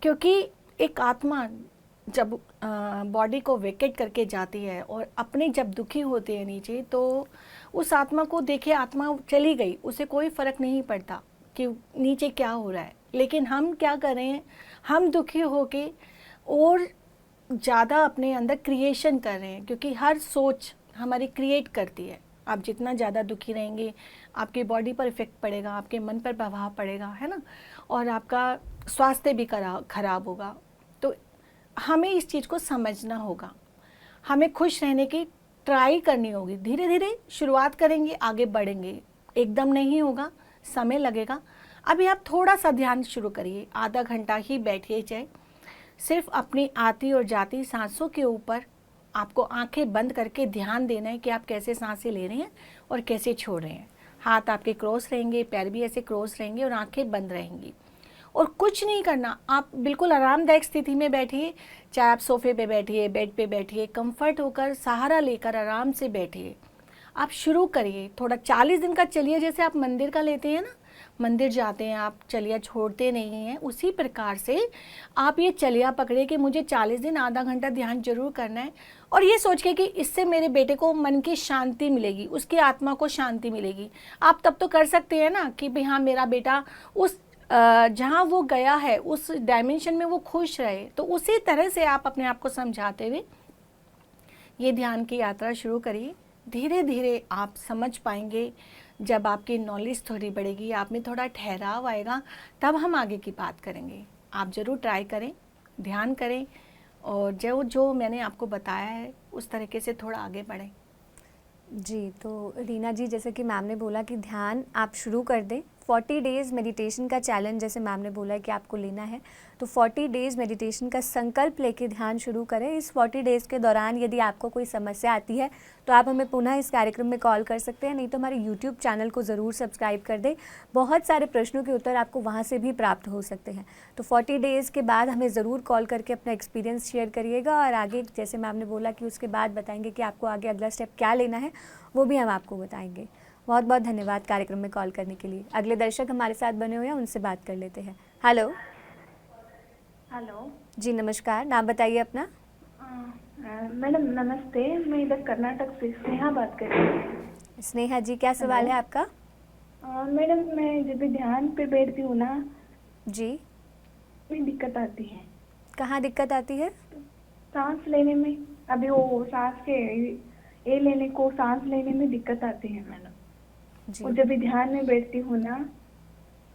क्योंकि एक आत्मा जब बॉडी को वेकेट करके जाती है और अपने जब दुखी होते हैं नीचे, तो उस आत्मा को देखिए, आत्मा चली गई, उसे कोई फ़र्क नहीं पड़ता कि नीचे क्या हो रहा है। लेकिन हम क्या कर रहे हैं, हम दुखी होके और ज़्यादा अपने अंदर क्रिएशन कर रहे हैं, क्योंकि हर सोच हमारी क्रिएट करती है। आप जितना ज़्यादा दुखी रहेंगे, आपकी बॉडी पर इफ़ेक्ट पड़ेगा, आपके मन पर प्रभाव पड़ेगा, है ना, और आपका स्वास्थ्य भी खराब होगा। तो हमें इस चीज़ को समझना होगा, हमें खुश रहने की ट्राई करनी होगी। धीरे धीरे शुरुआत करेंगे, आगे बढ़ेंगे, एकदम नहीं होगा, समय लगेगा। अभी आप थोड़ा सा ध्यान शुरू करिए, आधा घंटा ही बैठिए, चाहे सिर्फ अपनी आती और जाती सांसों के ऊपर आपको आंखें बंद करके ध्यान देना है कि आप कैसे सांसें ले रहे हैं और कैसे छोड़ रहे हैं। हाथ आपके क्रॉस रहेंगे, पैर भी ऐसे क्रॉस रहेंगे और आंखें बंद रहेंगी। और कुछ नहीं करना, आप बिल्कुल आरामदायक स्थिति में बैठिए, चाहे आप सोफे पे बैठिए, बेड पे बैठिए, कंफर्ट होकर सहारा लेकर आराम से बैठिए। आप शुरू करिए, थोड़ा 40 दिन का चलिए, जैसे आप मंदिर का लेते हैं ना, मंदिर जाते हैं आप, चलिया छोड़ते नहीं हैं, उसी प्रकार से आप ये चलिया पकड़े कि मुझे 40 दिन आधा घंटा ध्यान जरूर करना है, और ये सोच के कि इससे मेरे बेटे को मन की शांति मिलेगी, उसकी आत्मा को शांति मिलेगी। आप तब तो कर सकते हैं ना कि भाई हाँ, मेरा बेटा उस जहाँ वो गया है उस डायमेंशन में वो खुश रहे। तो उसी तरह से आप अपने आप को समझाते हुए ये ध्यान की यात्रा शुरू करिए। धीरे धीरे आप समझ पाएंगे, जब आपकी नॉलेज थोड़ी बढ़ेगी, आप में थोड़ा ठहराव आएगा, तब हम आगे की बात करेंगे। आप ज़रूर ट्राई करें, ध्यान करें, और जो मैंने आपको बताया है उस तरीके से थोड़ा आगे बढ़ें। जी, तो रीना जी, जैसे कि मैम ने बोला कि ध्यान आप शुरू कर दें। 40 डेज़ मेडिटेशन का चैलेंज जैसे मैम ने बोला कि आपको लेना है, तो 40 डेज़ मेडिटेशन का संकल्प लेके ध्यान शुरू करें। इस 40 डेज़ के दौरान यदि आपको कोई समस्या आती है तो आप हमें पुनः इस कार्यक्रम में कॉल कर सकते हैं, नहीं तो हमारे यूट्यूब चैनल को ज़रूर सब्सक्राइब कर दें। बहुत सारे प्रश्नों के उत्तर आपको वहाँ से भी प्राप्त हो सकते हैं। तो 40 डेज़ के बाद हमें ज़रूर कॉल करके अपना एक्सपीरियंस शेयर करिएगा, और आगे जैसे मैम ने बोला कि उसके बाद बताएंगे कि आपको आगे अगला स्टेप क्या लेना है, वो भी हम आपको बताएंगे। बहुत बहुत धन्यवाद कार्यक्रम में कॉल करने के लिए। अगले दर्शक हमारे साथ बने हुए हैं, उनसे बात कर लेते हैं। हेलो। हेलो जी नमस्कार, नाम बताइए अपना। मैडम नमस्ते, मैं इधर कर्नाटक से स्नेहा बात कर रही हूँ। स्नेहा जी, क्या सवाल है आपका? मैडम मैं जब भी ध्यान पे बैठती हूँ ना, जी, में दिक्कत आती है। कहाँ दिक्कत आती है? सांस लेने में, अभी वो सांस के ए लेने को सांस लेने में दिक्कत आती है मैडम। जी और जब भी ध्यान में बैठती हूँ ना,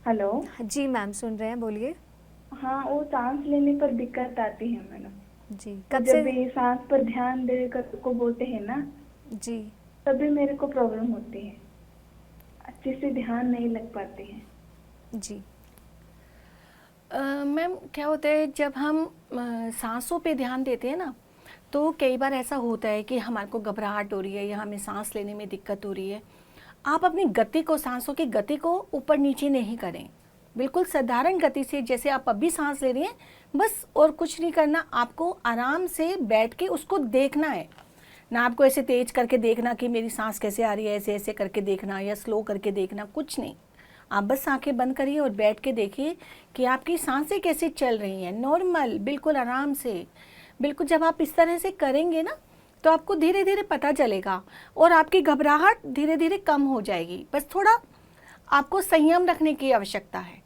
हेलो जी मैम, सुन रहे हैं, बोलिए। हाँ, वो सांस लेने पर दिक्कत आती है मैडम। जी, कब जब से? भी सांस पर ध्यान देकर को बोलते हैं ना, जी तभी मेरे को प्रॉब्लम होती है, अच्छे से ध्यान नहीं लग पाते हैं। जी मैम क्या होता है, जब हम सांसों पे ध्यान देते हैं ना, तो कई बार ऐसा होता है कि हमारे को घबराहट हो रही है या हमें सांस लेने में दिक्कत हो रही है। आप अपनी गति को, सांसों की गति को ऊपर नीचे नहीं करें, बिल्कुल साधारण गति से, जैसे आप अभी सांस ले रही हैं, बस, और कुछ नहीं करना। आपको आराम से बैठ के उसको देखना है ना, आपको ऐसे तेज करके देखना कि मेरी सांस कैसे आ रही है, ऐसे ऐसे करके देखना या स्लो करके देखना, कुछ नहीं। आप बस आंखें बंद करिए और बैठ के देखिए कि आपकी सांसें कैसे चल रही हैं, नॉर्मल, बिल्कुल आराम से। बिल्कुल जब आप इस तरह से करेंगे ना, तो आपको धीरे धीरे पता चलेगा और आपकी घबराहट धीरे धीरे कम हो जाएगी। बस थोड़ा आपको संयम रखने की आवश्यकता है,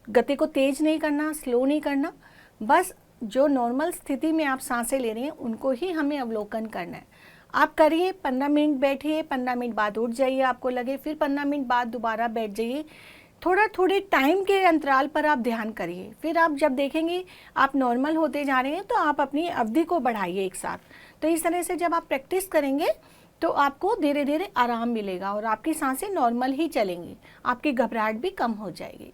गति को तेज नहीं करना, स्लो नहीं करना, बस जो नॉर्मल स्थिति में आप सांसें ले रहे हैं उनको ही हमें अवलोकन करना है। आप करिए, 15 मिनट बैठिए, 15 मिनट बाद उठ जाइए, आपको लगे, फिर 15 मिनट बाद दोबारा बैठ जाइए। थोड़े टाइम के अंतराल पर आप ध्यान करिए, फिर आप जब देखेंगे आप नॉर्मल होते जा रहे हैं, तो आप अपनी अवधि को बढ़ाइए एक साथ। तो इस तरह से जब आप प्रैक्टिस करेंगे तो आपको धीरे धीरे आराम मिलेगा और आपकी सांसें नॉर्मल ही चलेंगी, आपकी घबराहट भी कम हो जाएगी।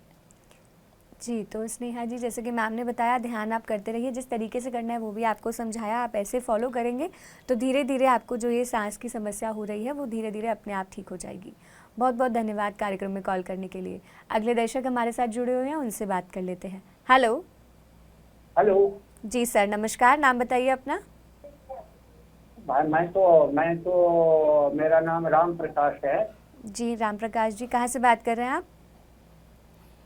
जी, तो स्नेहा जी, जैसे कि मैम ने बताया, ध्यान आप करते रहिए, जिस तरीके से करना है वो भी आपको समझाया, आप ऐसे फॉलो करेंगे तो धीरे धीरे आपको जो ये सांस की समस्या हो रही है वो धीरे धीरे अपने आप ठीक हो जाएगी। बहुत बहुत धन्यवाद कार्यक्रम में कॉल करने के लिए। अगले दर्शक हमारे साथ जुड़े हुए हैं, उनसे बात कर लेते हैं। हेलो। हेलो। जी सर नमस्कार, नाम बताइए अपना। भाई मैं तो मेरा नाम राम प्रकाश है। जी राम प्रकाश जी, कहाँ से बात कर रहे हैं आप?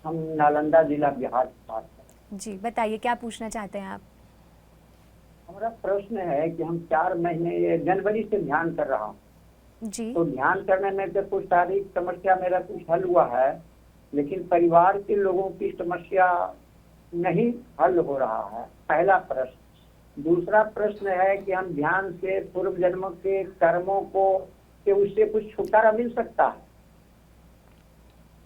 हम नालंदा जिला बिहार से बात कर रहे हैं। जी बताइए, क्या पूछना चाहते हैं आप? हमारा प्रश्न है कि हम 4 महीने, ये जनवरी से ध्यान कर रहा हूँ। जी तो ध्यान करने में तो कुछ शारीरिक समस्या मेरा कुछ हल हुआ है, लेकिन परिवार के लोगों की समस्या नहीं हल हो रहा है, पहला प्रश्न। दूसरा प्रश्न है कि हम ध्यान से पूर्व जन्म के कर्मों को, कि उससे कुछ छुटकारा मिल सकता है?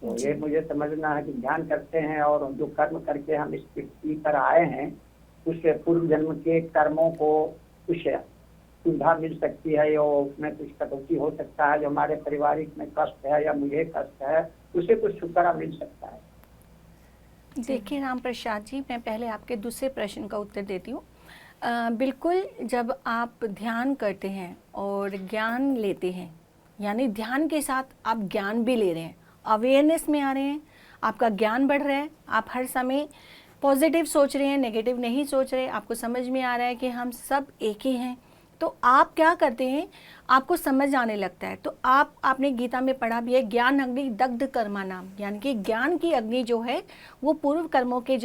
तो ये मुझे समझना है कि ध्यान करते हैं और जो कर्म करके हम इस पृथ्वी पर आए हैं, उससे पूर्व जन्म के कर्मों को कुछ सुविधा मिल सकती है, या उसमें कुछ कटौती हो सकता है, जो हमारे पारिवारिक में कष्ट है या मुझे कष्ट है, उससे कुछ छुटकारा मिल सकता है। देखिए राम प्रसाद जी, मैं पहले आपके दूसरे प्रश्न का उत्तर देती हूँ। बिल्कुल, जब आप ध्यान करते हैं और ज्ञान लेते हैं, यानी ध्यान के साथ आप ज्ञान भी ले रहे हैं, अवेयरनेस में आ रहे हैं, आपका ज्ञान बढ़ रहा है, आप हर समय पॉजिटिव सोच रहे हैं, नेगेटिव नहीं सोच रहे, आपको समझ में आ रहा है कि हम सब एक ही हैं। तो आप क्या करते हैं, आपको समझ आने लगता है। तो आपने गीता में पढ़ा भी है, ज्ञान अग्नि दग्ध कर्मा नाम, यानी कि ज्ञान की अग्नि जो है वो पूर्व कर्मों के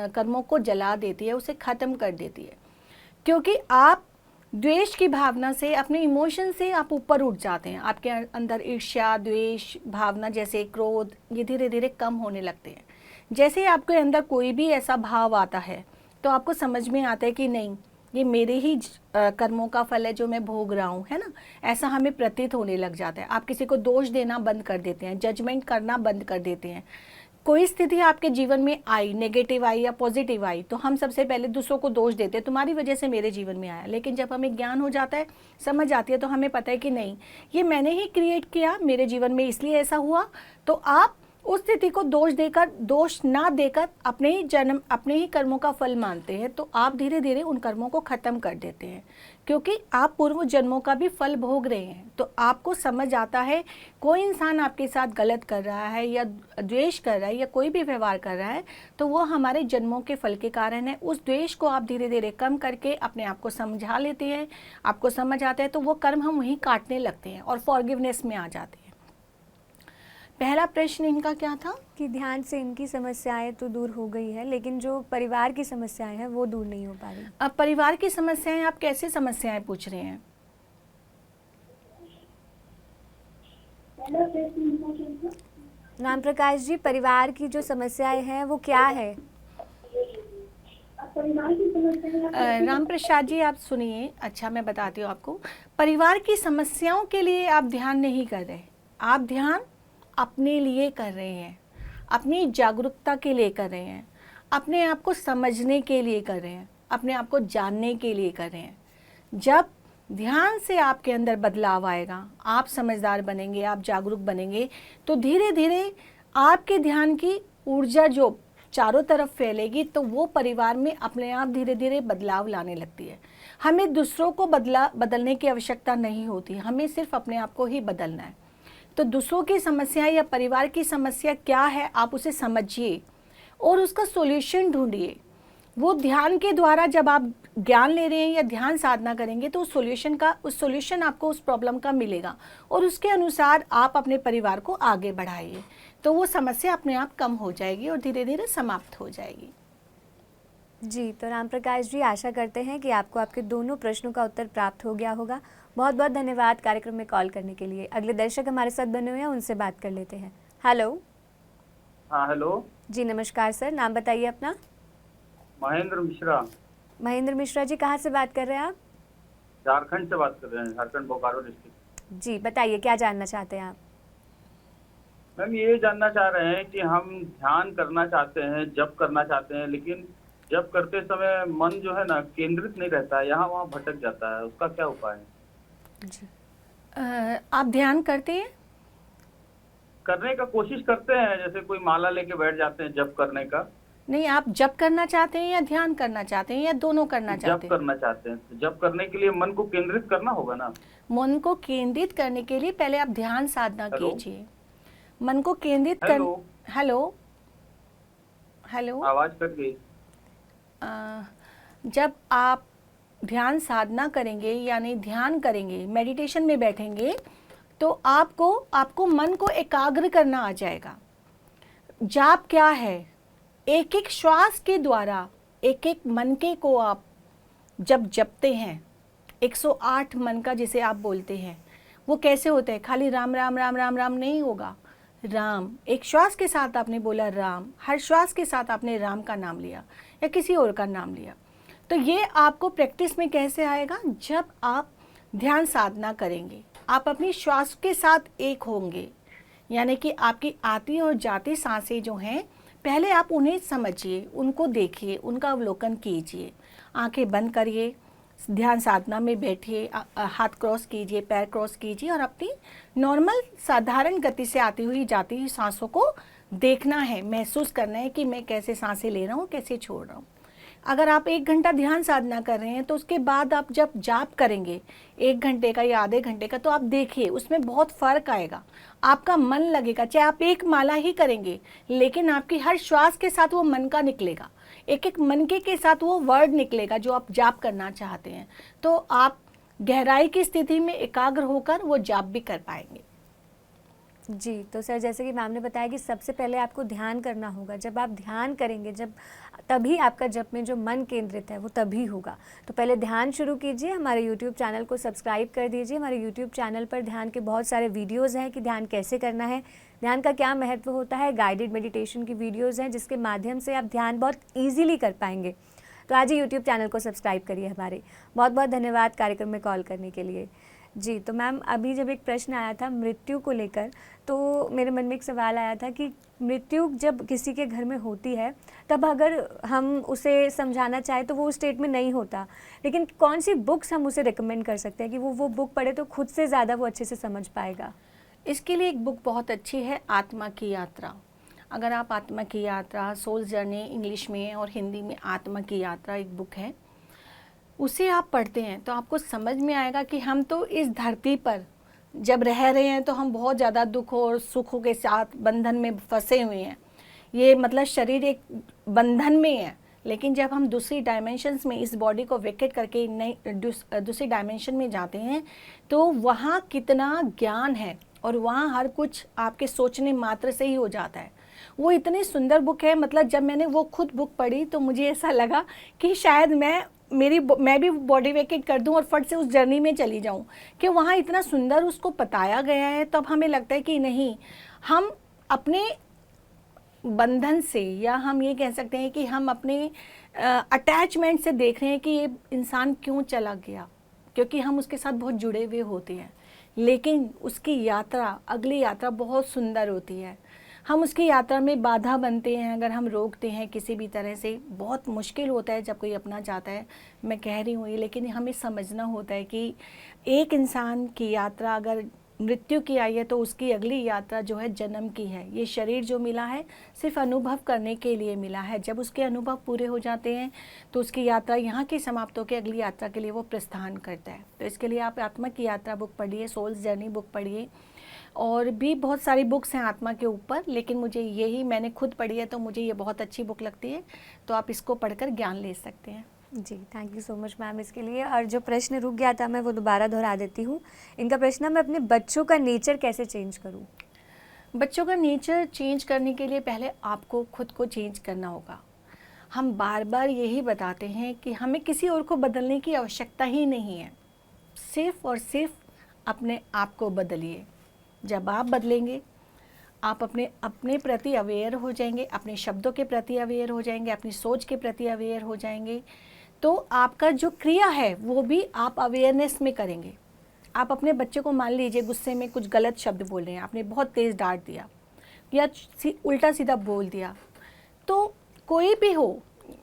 कर्मों को जला देती है, उसे ख़त्म कर देती है। क्योंकि आप द्वेष की भावना से, अपने इमोशन से आप ऊपर उठ जाते हैं। आपके अंदर ईर्ष्या, द्वेष भावना जैसे क्रोध, ये धीरे धीरे कम होने लगते हैं। जैसे आपके अंदर कोई भी ऐसा भाव आता है तो आपको समझ में आता है कि नहीं, ये मेरे ही कर्मों का फल है जो मैं भोग रहा हूँ, है ना, ऐसा हमें प्रतीत होने लग जाता है। आप किसी को दोष देना बंद कर देते हैं, जजमेंट करना बंद कर देते हैं। कोई स्थिति आपके जीवन में आई, नेगेटिव आई या पॉजिटिव आई, तो हम सबसे पहले दूसरों को दोष देते हैं, तुम्हारी वजह से मेरे जीवन में आया। लेकिन जब हमें ज्ञान हो जाता है, समझ आती है, तो हमें पता है कि नहीं, ये मैंने ही क्रिएट किया, मेरे जीवन में इसलिए ऐसा हुआ। तो आप उस स्थिति को दोष ना देकर अपने ही कर्मों का फल मानते हैं। तो आप धीरे धीरे उन कर्मों को ख़त्म कर देते हैं, क्योंकि आप पूर्व जन्मों का भी फल भोग रहे हैं। तो आपको समझ आता है, कोई इंसान आपके साथ गलत कर रहा है या द्वेष कर रहा है या कोई भी व्यवहार कर रहा है, तो वो हमारे जन्मों के फल के कारण है। उस द्वेष को आप धीरे धीरे कम करके अपने आप को समझा लेते हैं, आपको समझ आता है, तो वो कर्म हम वहीं काटने लगते हैं और फॉरगिवनेस में आ जाते हैं। पहला प्रश्न इनका क्या था कि ध्यान से इनकी समस्याएं तो दूर हो गई है, लेकिन जो परिवार की समस्याएं हैं वो दूर नहीं हो पा रही। अब परिवार की समस्याएं, आप कैसे समस्याएं पूछ रहे हैं? राम प्रकाश जी, परिवार की जो समस्याएं हैं वो क्या है? राम प्रसाद जी आप सुनिए, अच्छा मैं बताती हूँ आपको। परिवार की समस्याओं के लिए आप ध्यान नहीं कर रहे, आप ध्यान अपने लिए कर रहे हैं, अपनी जागरूकता के लिए कर रहे हैं, अपने आप को समझने के लिए कर रहे हैं, अपने आप को जानने के लिए कर रहे हैं। जब ध्यान से आपके अंदर बदलाव आएगा, आप समझदार बनेंगे, आप जागरूक बनेंगे, तो धीरे धीरे आपके ध्यान की ऊर्जा जो चारों तरफ फैलेगी, तो वो परिवार में अपने आप धीरे धीरे बदलाव लाने लगती है। हमें दूसरों को बदलने की आवश्यकता नहीं होती, हमें सिर्फ अपने आप को ही बदलना है। तो दूसरों की समस्या या परिवार की समस्या क्या है, आप उसे समझिए और उसका सॉल्यूशन ढूंढिए। वो ध्यान के द्वारा जब आप ज्ञान ले रहे हैं या ध्यान साधना करेंगे, तो उस सॉल्यूशन आपको उस प्रॉब्लम का मिलेगा और उसके अनुसार आप अपने परिवार को आगे बढ़ाइए, तो वो समस्या अपने आप कम हो जाएगी और धीरे धीरे समाप्त हो जाएगी। जी, तो राम प्रकाश जी, आशा करते हैं कि आपको आपके दोनों प्रश्नों का उत्तर प्राप्त हो गया होगा। बहुत बहुत धन्यवाद कार्यक्रम में कॉल करने के लिए। अगले दर्शक हमारे साथ बने हुए हैं, उनसे बात कर लेते हैं। हेलो। हाँ हेलो जी नमस्कार सर, नाम बताइए अपना। महेंद्र मिश्रा। महेंद्र मिश्रा जी, कहाँ से बात कर रहे हैं आप? झारखंड से बात कर रहे हैं, झारखंड बोकारो डिस्ट्रिक्ट। जी बताइए, क्या जानना चाहते हैं आप? मैम ये जानना चाह रहे हैं कि हम ध्यान करना चाहते हैं, जप करना चाहते हैं, लेकिन जप करते समय मन जो है ना केंद्रित नहीं रहता है, यहाँ वहाँ भटक जाता है, उसका क्या उपाय है? जी, आप ध्यान करते हैं? करने का कोशिश करते हैं, जैसे कोई माला लेके बैठ जाते हैं जप करने का। नहीं, आप जप करना चाहते हैं या ध्यान करना चाहते हैं या दोनों करना चाहते जप हैं? करना चाहते हैं। जप करने के लिए मन को केंद्रित करना होगा ना। मन को केंद्रित करने के लिए पहले आप ध्यान साधना हेलो? कीजिए। मन को केंद्रित कर। हेलो? Hello hello. आवाज कट गई। जब आप ध्यान साधना करेंगे यानी ध्यान करेंगे, मेडिटेशन में बैठेंगे, तो आपको मन को एकाग्र करना आ जाएगा। जाप क्या है? एक एक श्वास के द्वारा एक एक मन के को आप जब जपते हैं, 108 मन का जिसे आप बोलते हैं, वो कैसे होता है? खाली राम राम राम राम राम नहीं होगा। राम, एक श्वास के साथ आपने बोला राम, हर श्वास के साथ आपने राम का नाम लिया या किसी और का नाम लिया। तो ये आपको प्रैक्टिस में कैसे आएगा? जब आप ध्यान साधना करेंगे, आप अपनी श्वास के साथ एक होंगे, यानी कि आपकी आती और जाती सांसें जो हैं, पहले आप उन्हें समझिए, उनको देखिए, उनका अवलोकन कीजिए। आंखें बंद करिए, ध्यान साधना में बैठिए, हाथ क्रॉस कीजिए, पैर क्रॉस कीजिए और अपनी नॉर्मल साधारण गति से आती हुई जाती हुई सांसों को देखना है, महसूस करना है कि मैं कैसे सांसें ले रहा हूँ, कैसे छोड़ रहा हूँ। अगर आप 1 घंटा ध्यान साधना कर रहे हैं तो उसके बाद आप जब जाप करेंगे 1 घंटे का या आधे घंटे का, तो आप देखिए उसमें बहुत फ़र्क आएगा, आपका मन लगेगा। चाहे आप एक माला ही करेंगे लेकिन आपकी हर श्वास के साथ वो मन का निकलेगा, एक एक मन के साथ वो वर्ड निकलेगा जो आप जाप करना चाहते हैं, तो आप गहराई की स्थिति में एकाग्र होकर वो जाप भी कर पाएंगे। जी, तो सर जैसे कि मैम ने बताया कि सबसे पहले आपको ध्यान करना होगा। जब आप ध्यान करेंगे, जब तभी आपका जप में जो मन केंद्रित है वो तभी होगा। तो पहले ध्यान शुरू कीजिए, हमारे यूट्यूब चैनल को सब्सक्राइब कर दीजिए। हमारे यूट्यूब चैनल पर ध्यान के बहुत सारे वीडियोज़ हैं कि ध्यान कैसे करना है, ध्यान का क्या महत्व होता है। गाइडेड मेडिटेशन की वीडियोज़ हैं जिसके माध्यम से आप ध्यान बहुत ईजिली कर पाएंगे। तो आज ही यूट्यूब चैनल को सब्सक्राइब करिए हमारे। बहुत बहुत धन्यवाद कार्यक्रम में कॉल करने के लिए। जी, तो मैम अभी जब एक प्रश्न आया था मृत्यु को लेकर, तो मेरे मन में एक सवाल आया था कि मृत्यु जब किसी के घर में होती है तब अगर हम उसे समझाना चाहें तो वो उस स्टेट में नहीं होता, लेकिन कौन सी बुक्स हम उसे रिकमेंड कर सकते हैं कि वो बुक पढ़े तो खुद से ज़्यादा वो अच्छे से समझ पाएगा? इसके लिए एक बुक बहुत अच्छी है, आत्मा की यात्रा। अगर आप आत्मा की यात्रा, सोल जर्नी इंग्लिश में और हिंदी में आत्मा की यात्रा एक बुक है, उसे आप पढ़ते हैं तो आपको समझ में आएगा कि हम तो इस धरती पर जब रह रहे हैं तो हम बहुत ज़्यादा दुख और सुखों के साथ बंधन में फंसे हुए हैं। ये मतलब शरीर एक बंधन में है, लेकिन जब हम दूसरी डायमेंशंस में इस बॉडी को वेकेट करके नई दूसरी डायमेंशन में जाते हैं तो वहाँ कितना ज्ञान है और वहाँ हर कुछ आपके सोचने मात्र से ही हो जाता है। वो इतनी सुंदर बुक है, मतलब जब मैंने वो खुद बुक पढ़ी तो मुझे ऐसा लगा कि शायद मैं भी बॉडी वेकेट कर दूं और फट से उस जर्नी में चली जाऊं, कि वहाँ इतना सुंदर उसको बताया गया है। तब हमें लगता है कि नहीं, हम अपने बंधन से, या हम ये कह सकते हैं कि हम अपने अटैचमेंट से देख रहे हैं कि ये इंसान क्यों चला गया, क्योंकि हम उसके साथ बहुत जुड़े हुए होते हैं। लेकिन उसकी यात्रा, अगली यात्रा बहुत सुंदर होती है। हम उसकी यात्रा में बाधा बनते हैं, अगर हम रोकते हैं किसी भी तरह से, बहुत मुश्किल होता है जब कोई अपना जाता है। मैं कह रही हूँ ये, लेकिन हमें समझना होता है कि एक इंसान की यात्रा अगर मृत्यु की आई है तो उसकी अगली यात्रा जो है जन्म की है। ये शरीर जो मिला है सिर्फ अनुभव करने के लिए मिला है। जब उसके अनुभव पूरे हो जाते हैं तो उसकी यात्रा यहाँ की समाप्त होकर अगली यात्रा के लिए वो प्रस्थान करता है। तो इसके लिए आप आत्मा की यात्रा बुक पढ़िए, सोल्स जर्नी बुक पढ़िए, और भी बहुत सारी बुक्स हैं आत्मा के ऊपर, लेकिन मुझे यही, मैंने खुद पढ़ी है तो मुझे ये बहुत अच्छी बुक लगती है। तो आप इसको पढ़कर ज्ञान ले सकते हैं। जी, thank you so much ma'am इसके लिए। और जो प्रश्न रुक गया था मैं वो दोबारा दोहरा देती हूँ। इनका प्रश्न है, मैं अपने बच्चों का नेचर कैसे चेंज करूँ? बच्चों का नेचर चेंज करने के लिए पहले आपको खुद को चेंज करना होगा। हम बार बार यही बताते हैं कि हमें किसी और को बदलने की आवश्यकता ही नहीं है, सिर्फ और सिर्फ अपने आप को बदलिए। जब आप बदलेंगे, आप अपने प्रति अवेयर हो जाएंगे, अपने शब्दों के प्रति अवेयर हो जाएंगे, अपनी सोच के प्रति अवेयर हो जाएंगे, तो आपका जो क्रिया है वो भी आप अवेयरनेस में करेंगे। आप अपने बच्चे को मान लीजिए गुस्से में कुछ गलत शब्द बोल रहे हैं, आपने बहुत तेज़ डांट दिया या उल्टा सीधा बोल दिया, तो कोई भी हो,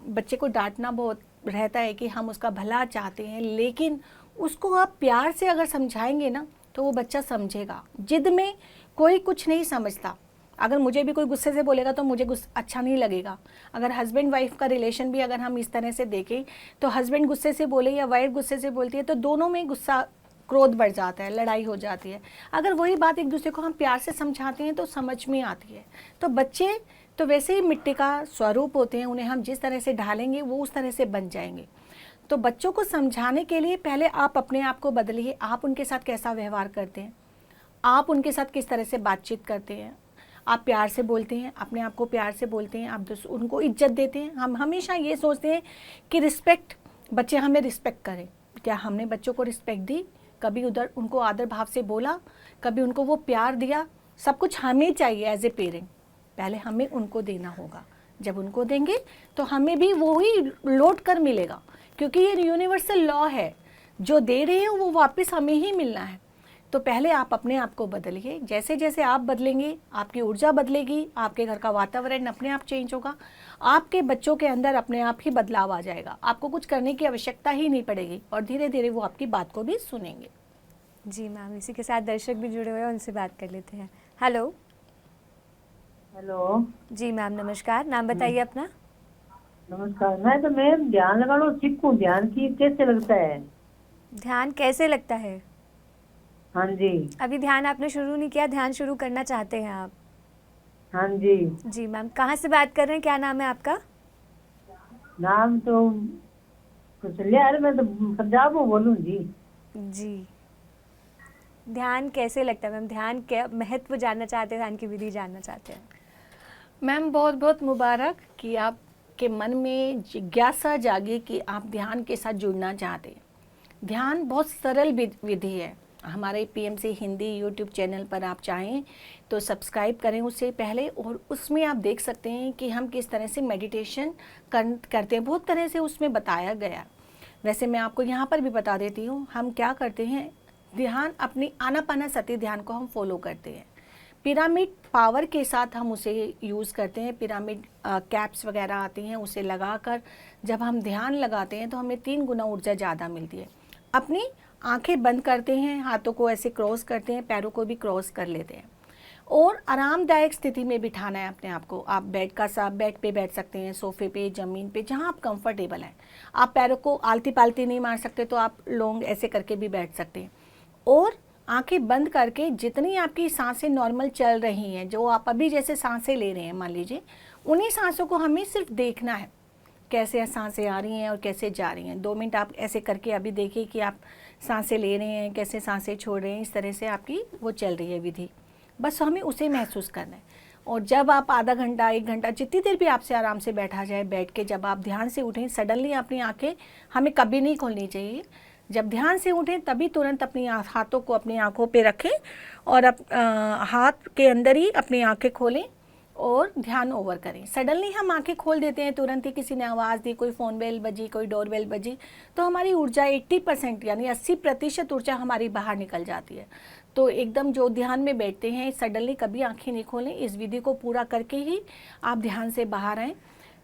बच्चे को डांटना बहुत रहता है कि हम उसका भला चाहते हैं, लेकिन उसको आप प्यार से अगर समझाएंगे ना तो वो बच्चा समझेगा। जिद में कोई कुछ नहीं समझता। अगर मुझे भी कोई गुस्से से बोलेगा तो मुझे अच्छा नहीं लगेगा। अगर हस्बैंड वाइफ का रिलेशन भी अगर हम इस तरह से देखें तो हस्बैंड गुस्से से बोले या वाइफ गुस्से से बोलती है तो दोनों में गुस्सा, क्रोध बढ़ जाता है, लड़ाई हो जाती है। अगर वही बात एक दूसरे को हम प्यार से समझाते हैं तो समझ में आती है। तो बच्चे तो वैसे ही मिट्टी का स्वरूप होते हैं, उन्हें हम जिस तरह से ढालेंगे वो उस तरह से बन जाएंगे। तो बच्चों को समझाने के लिए पहले आप अपने आप को बदलिए। आप उनके साथ कैसा व्यवहार करते हैं, आप उनके साथ किस तरह से बातचीत करते हैं, आप प्यार से बोलते हैं, अपने आप को प्यार से बोलते हैं, आप उनको इज्जत देते हैं। हम हमेशा ये सोचते हैं कि रिस्पेक्ट, बच्चे हमें रिस्पेक्ट करें। क्या हमने बच्चों को रिस्पेक्ट दी? कभी उधर उनको आदर भाव से बोला, कभी उनको वो प्यार दिया? सब कुछ हमें चाहिए एज ए पेरेंट, पहले हमें उनको देना होगा। जब उनको देंगे तो हमें भी वो ही लौट कर मिलेगा, क्योंकि ये यूनिवर्सल लॉ है, जो दे रहे हैं वो वापस हमें ही मिलना है। तो पहले आप अपने आप को बदलिए। जैसे जैसे आप बदलेंगे आपकी ऊर्जा बदलेगी, आपके घर का वातावरण अपने आप चेंज होगा, आपके बच्चों के अंदर अपने आप ही बदलाव आ जाएगा। आपको कुछ करने की आवश्यकता ही नहीं पड़ेगी और धीरे धीरे वो आपकी बात को भी सुनेंगे। जी मैम, इसी के साथ दर्शक भी जुड़े हुए हैं, उनसे बात कर लेते हैं। हेलो। हेलो जी मैम नमस्कार, नाम बताइए अपना। नमस्कार। मैं ध्यान लगा लो, सीखूं ध्यान की कैसे लगता है? ध्यान कैसे लगता है? हाँ जी। अभी ध्यान आपने शुरू नहीं किया, ध्यान शुरू करना चाहते हैं आप? हाँ जी। जी मैम, कहाँ से बात कर रहे हैं, क्या नाम है आपका? नाम तो कुछ लिया है, मैं तो पंजाब में बोलूँ जी। जी, ध्यान कैसे लगता है मैम? ध्यान क्या महत्व जानना चाहते हैं, ध्यान की विधि जानना चाहते हैं? मैम बहुत बहुत मुबारक कि आपके मन में जिज्ञासा जागी कि आप ध्यान के साथ जुड़ना चाहते हैं। ध्यान बहुत सरल विधि है। हमारे पीएमसी हिंदी यूट्यूब चैनल पर आप चाहें तो सब्सक्राइब करें उससे पहले, और उसमें आप देख सकते हैं कि हम किस तरह से मेडिटेशन करते हैं। बहुत तरह से उसमें बताया गया। वैसे मैं आपको यहाँ पर भी बता देती हूँ हम क्या करते हैं। ध्यान अपनी आनापानासति ध्यान को हम फॉलो करते हैं। पिरामिड पावर के साथ हम उसे यूज़ करते हैं। पिरामिड कैप्स वगैरह आती हैं, उसे लगाकर जब हम ध्यान लगाते हैं तो हमें 3 गुना ऊर्जा ज़्यादा मिलती है। अपनी आंखें बंद करते हैं, हाथों को ऐसे क्रॉस करते हैं, पैरों को भी क्रॉस कर लेते हैं और आरामदायक स्थिति में बिठाना है अपने आप को। आप बेड पे बैठ सकते हैं, सोफे पे, ज़मीन पे, जहाँ आप कंफर्टेबल हैं। आप पैरों को आलती पालती नहीं मार सकते तो आप लोंग ऐसे करके भी बैठ सकते हैं और आंखें बंद करके जितनी आपकी सांसें नॉर्मल चल रही हैं, जो आप अभी जैसे सांसें ले रहे हैं मान लीजिए, उन्हीं सांसों को हमें सिर्फ देखना है कैसे सांसें आ रही हैं और कैसे जा रही हैं। 2 मिनट आप ऐसे करके अभी देखिए कि आप सांसें ले रहे हैं, कैसे सांसें छोड़ रहे हैं। इस तरह से आपकी वो चल रही है विधि, बस हमें उसे महसूस करना है। और जब आप आधा घंटा 1 घंटा जितनी देर भी आपसे आराम से बैठा जाए, बैठ के जब आप ध्यान से उठें, सडनली अपनी आँखें हमें कभी नहीं खोलनी चाहिए। जब ध्यान से उठें तभी तुरंत अपनी हाथों को अपनी आँखों पे रखें और हाथ के अंदर ही अपनी आँखें खोलें और ध्यान ओवर करें। सडनली हम आंखें खोल देते हैं, तुरंत ही किसी ने आवाज़ दी, कोई फ़ोन बेल बजी, कोई डोर बेल बजी, तो हमारी ऊर्जा 80% यानी 80% ऊर्जा हमारी बाहर निकल जाती है। तो एकदम जो ध्यान में बैठते हैं सडनली कभी आंखें नहीं खोलें। इस विधि को पूरा करके ही आप ध्यान से बाहर आएँ।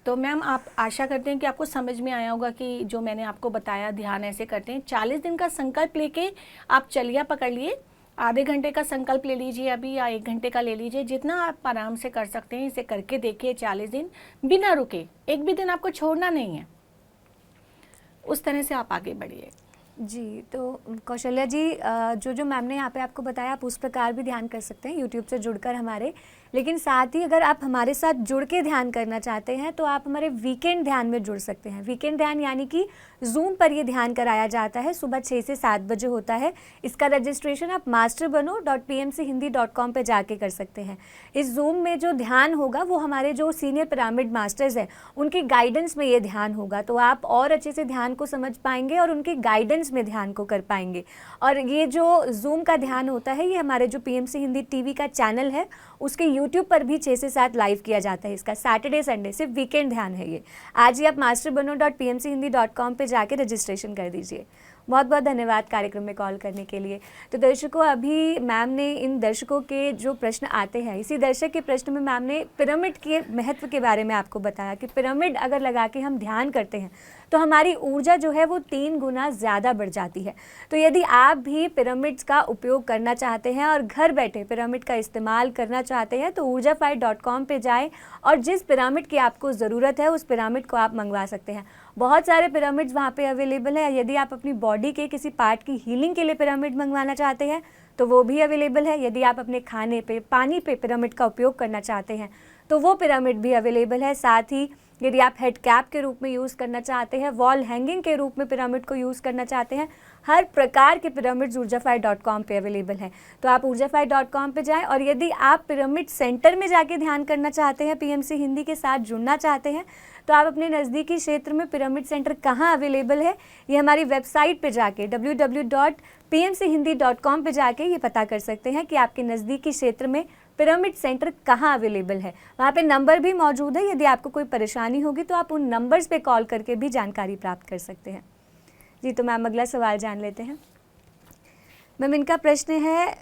तो मैम आप आशा करते हैं कि आपको समझ में आया होगा कि जो मैंने आपको बताया ध्यान ऐसे करते हैं। 40 दिन का संकल्प लेके आप चलिया पकड़ लिए। आधे घंटे का संकल्प ले लीजिए अभी, या 1 घंटे का ले लीजिए, जितना आप आराम से कर सकते हैं। इसे करके देखिए 40 दिन बिना रुके, एक भी दिन आपको छोड़ना नहीं है। उस तरह से आप आगे बढ़िए। जी, तो कौशल्या जी, जो मैम ने यहाँ पे आपको बताया आप उस प्रकार भी ध्यान कर सकते हैं यूट्यूब से जुड़कर हमारे। लेकिन साथ ही अगर आप हमारे साथ जुड़ के ध्यान करना चाहते हैं तो आप हमारे वीकेंड ध्यान में जुड़ सकते हैं। वीकेंड ध्यान यानी कि जूम पर ये ध्यान कराया जाता है, सुबह 6 से 7 बजे होता है। इसका रजिस्ट्रेशन आप masterbano.pmchehindy.com पे जाके कर सकते हैं। इस जूम में जो ध्यान होगा वो हमारे जो सीनियर पिरामिड मास्टर्स हैं उनकी गाइडेंस में ये ध्यान होगा, तो आप और अच्छे से ध्यान को समझ पाएंगे और उनके गाइडेंस में ध्यान को कर पाएंगे। और ये जो जूम का ध्यान होता है ये हमारे जो पीएमसी हिंदी टीवी का चैनल है उसके यूट्यूब पर भी 6 से 7 लाइव किया जाता है। इसका सैटरडे संडे सिर्फ वीकेंड ध्यान है ये। आज ही आप masterbano.pmchehindy.com पे जाके रजिस्ट्रेशन कर दीजिए। बहुत बहुत धन्यवाद कार्यक्रम में कॉल करने के लिए। तो दर्शकों, अभी मैम ने इन दर्शकों के जो प्रश्न आते हैं, इसी दर्शक के प्रश्न में मैम ने पिरामिड के महत्व के बारे में आपको बताया कि पिरामिड अगर लगा के हम ध्यान करते हैं तो हमारी ऊर्जा जो है वो 3 गुना ज़्यादा बढ़ जाती है। तो यदि आप भी पिरामिड्स का उपयोग करना चाहते हैं और घर बैठे पिरामिड का इस्तेमाल करना चाहते हैं तो ऊर्जाफाइट.com पे जाएं और जिस पिरामिड की आपको ज़रूरत है उस पिरामिड को आप मंगवा सकते हैं। बहुत सारे पिरामिड्स वहाँ पे अवेलेबल है। यदि आप अपनी बॉडी के किसी पार्ट की हीलिंग के लिए पिरामिड मंगवाना चाहते हैं तो वो भी अवेलेबल है। यदि आप अपने खाने पे, पानी पे पिरामिड का उपयोग करना चाहते हैं तो वो पिरामिड भी अवेलेबल है। साथ ही यदि आप हेड कैप के रूप में यूज़ करना चाहते हैं, वॉल हैंगिंग के रूप में पिरामिड को यूज़ करना चाहते हैं, हर प्रकार के पिरामिड्स ऊर्जाफाइट.com पे अवेलेबल हैं। तो आप ऊर्जाफाइट.com पे जाएं। और यदि आप पिरामिड सेंटर में जाके ध्यान करना चाहते हैं, पीएमसी हिंदी के साथ जुड़ना चाहते हैं, तो आप अपने नज़दीकी क्षेत्र में पिरामिड सेंटर कहाँ अवेलेबल है ये हमारी वेबसाइट पे जाके www.pmchehindy.com पे जाके ये पता कर सकते हैं कि आपके नज़दीकी क्षेत्र में पिरामिड सेंटर कहाँ अवेलेबल है। वहाँ पे नंबर भी मौजूद है। यदि आपको कोई परेशानी होगी तो आप उन नंबर्स पे कॉल करके भी जानकारी प्राप्त कर सकते हैं। जी, तो मैम अगला सवाल जान लेते हैं। मैम, इनका प्रश्न है,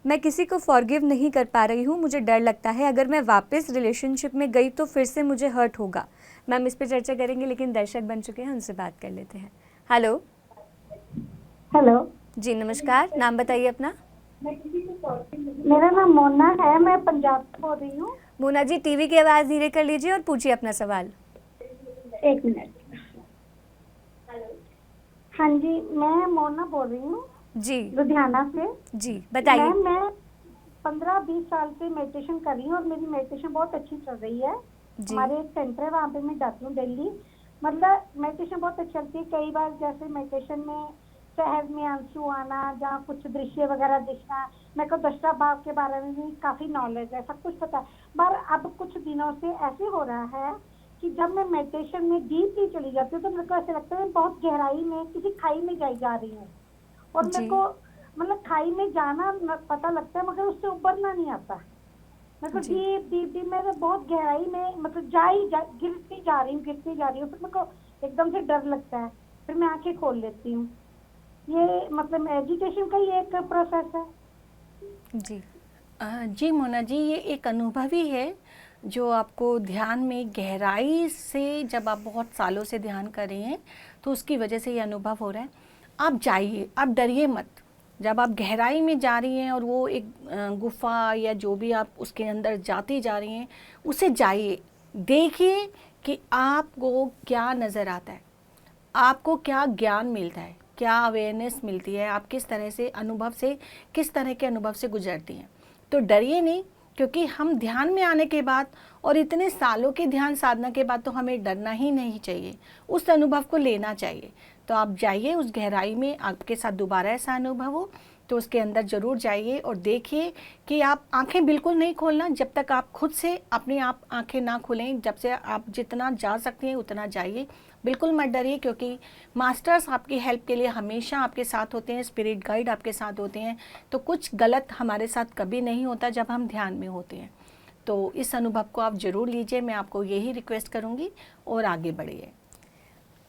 मैं किसी को फॉरगिव नहीं कर पा रही हूँ, मुझे डर लगता है अगर मैं वापस रिलेशनशिप में गई तो फिर से मुझे हर्ट होगा। मैम इस पे चर्चा करेंगे, लेकिन दर्शक बन चुके हैं, उनसे बात कर लेते हैं। हेलो। हेलो जी नमस्कार, नाम बताइए अपना। मेरा नाम मोना है, मैं पंजाब से बोल रही हूँ। मोना जी, टीवी की आवाज़ धीरे कर लीजिए और पूछिए अपना सवाल। एक मिनट। हाँ जी, मैं मोना बोल रही हूँ जी लुधियाना से। जी बताइए। मैं 15-20 साल से मेडिटेशन कर रही हूँ और मेरी मेडिटेशन बहुत अच्छी चल रही है। जी हमारे एक सेंटर है, वहाँ पे मैं जाती हूँ डेली। मतलब मेडिटेशन बहुत अच्छी चलती है। कई बार जैसे मेडिटेशन में शहर में आंसू आना, जहाँ कुछ दृश्य वगैरह दिखना, मेरे को दशरथ भाव के बारे में भी काफी नॉलेज है, सब कुछ पता है। पर अब कुछ दिनों से ऐसे हो रहा है कि जब मैं मेडिटेशन में डीपली चली जाती हूँ तो मेरे को ऐसे लगता है मैं बहुत गहराई में किसी खाई में जा रही हूँ। और मेरे जी को मतलब खाई में जाना पता लगता है, मगर उससे उबरना नहीं आता। मेरे को जी डीप मैं बहुत गहराई में मतलब गिरती जा रही हूँ। फिर मेरे को एकदम से डर लगता है, फिर मैं आंखें खोल लेती हूँ। ये मतलब मेडिटेशन का ही एक प्रोसेस है। जी जी मोना जी, ये एक अनुभव ही है जो आपको ध्यान में गहराई से, जब आप बहुत सालों से ध्यान कर रही हैं तो उसकी वजह से ये अनुभव हो रहा है। आप जाइए, आप डरिए मत। जब आप गहराई में जा रही हैं और वो एक गुफा या जो भी आप उसके अंदर जाती जा रही हैं, उसे जाइए, देखिए कि आपको क्या नज़र आता है, आपको क्या ज्ञान मिलता है, क्या अवेयरनेस मिलती है, आप किस तरह से अनुभव से, किस तरह के अनुभव से गुजरती हैं। तो डरिए नहीं, क्योंकि हम ध्यान में आने के बाद और इतने सालों के ध्यान साधना के बाद तो हमें डरना ही नहीं चाहिए, उस अनुभव को लेना चाहिए। तो आप जाइए उस गहराई में, आपके साथ दोबारा ऐसा अनुभव हो तो उसके अंदर ज़रूर जाइए और देखिए कि आप आंखें बिल्कुल नहीं खोलना जब तक आप खुद से अपने आप आंखें ना खोलें। जब से आप जितना जा सकती हैं उतना जाइए, बिल्कुल मत डरिए, क्योंकि मास्टर्स आपकी हेल्प के लिए हमेशा आपके साथ होते हैं, स्पिरिट गाइड आपके साथ होते हैं। तो कुछ गलत हमारे साथ कभी नहीं होता जब हम ध्यान में होते हैं। तो इस अनुभव को आप ज़रूर लीजिए, मैं आपको यही रिक्वेस्ट करूँगी, और आगे बढ़िए।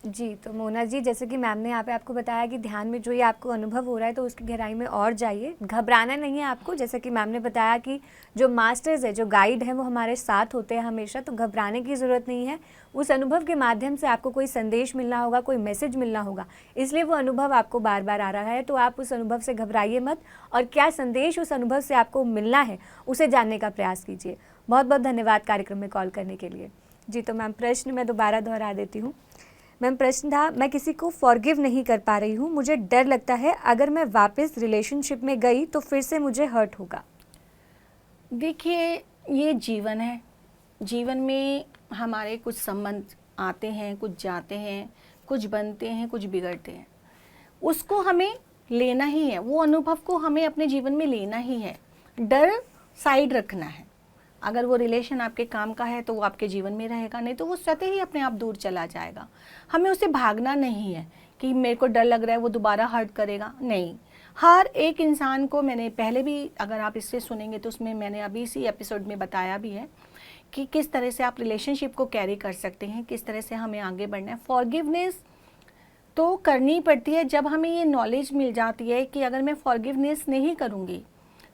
जी, तो मोना जी, जैसे कि मैम ने यहाँ पे आपको बताया कि ध्यान में जो ये आपको अनुभव हो रहा है तो उसकी गहराई में और जाइए, घबराना नहीं है आपको। जैसे कि मैम ने बताया कि जो मास्टर्स है, जो गाइड हैं, वो हमारे साथ होते हैं हमेशा, तो घबराने की ज़रूरत नहीं है। उस अनुभव के माध्यम से आपको कोई संदेश मिलना होगा, कोई मैसेज मिलना होगा, इसलिए वो अनुभव आपको बार बार आ रहा है। तो आप उस अनुभव से घबराइए मत, और क्या संदेश उस अनुभव से आपको मिलना है उसे जानने का प्रयास कीजिए। बहुत बहुत धन्यवाद कार्यक्रम में कॉल करने के लिए। जी, तो मैम प्रश्न मैं दोबारा दोहरा देती हूँ। मैम प्रश्न था, मैं किसी को फॉरगिव नहीं कर पा रही हूँ, मुझे डर लगता है अगर मैं वापस रिलेशनशिप में गई तो फिर से मुझे हर्ट होगा। देखिए, ये जीवन है, जीवन में हमारे कुछ संबंध आते हैं, कुछ जाते हैं, कुछ बनते हैं, कुछ बिगड़ते हैं। उसको हमें लेना ही है, वो अनुभव को हमें अपने जीवन में लेना ही है। डर साइड रखना है। अगर वो रिलेशन आपके काम का है तो वो आपके जीवन में रहेगा, नहीं तो वो स्वतः ही अपने आप दूर चला जाएगा। हमें उससे भागना नहीं है कि मेरे को डर लग रहा है वो दोबारा हर्ट करेगा, नहीं। हर एक इंसान को, मैंने पहले भी, अगर आप इससे सुनेंगे तो उसमें मैंने अभी इसी एपिसोड में बताया भी है कि किस तरह से आप रिलेशनशिप को कैरी कर सकते हैं, किस तरह से हमें आगे बढ़ना है। फॉरगिवनेस तो करनी पड़ती है जब हमें ये नॉलेज मिल जाती है कि अगर मैं फॉरगिवनेस नहीं करूँगी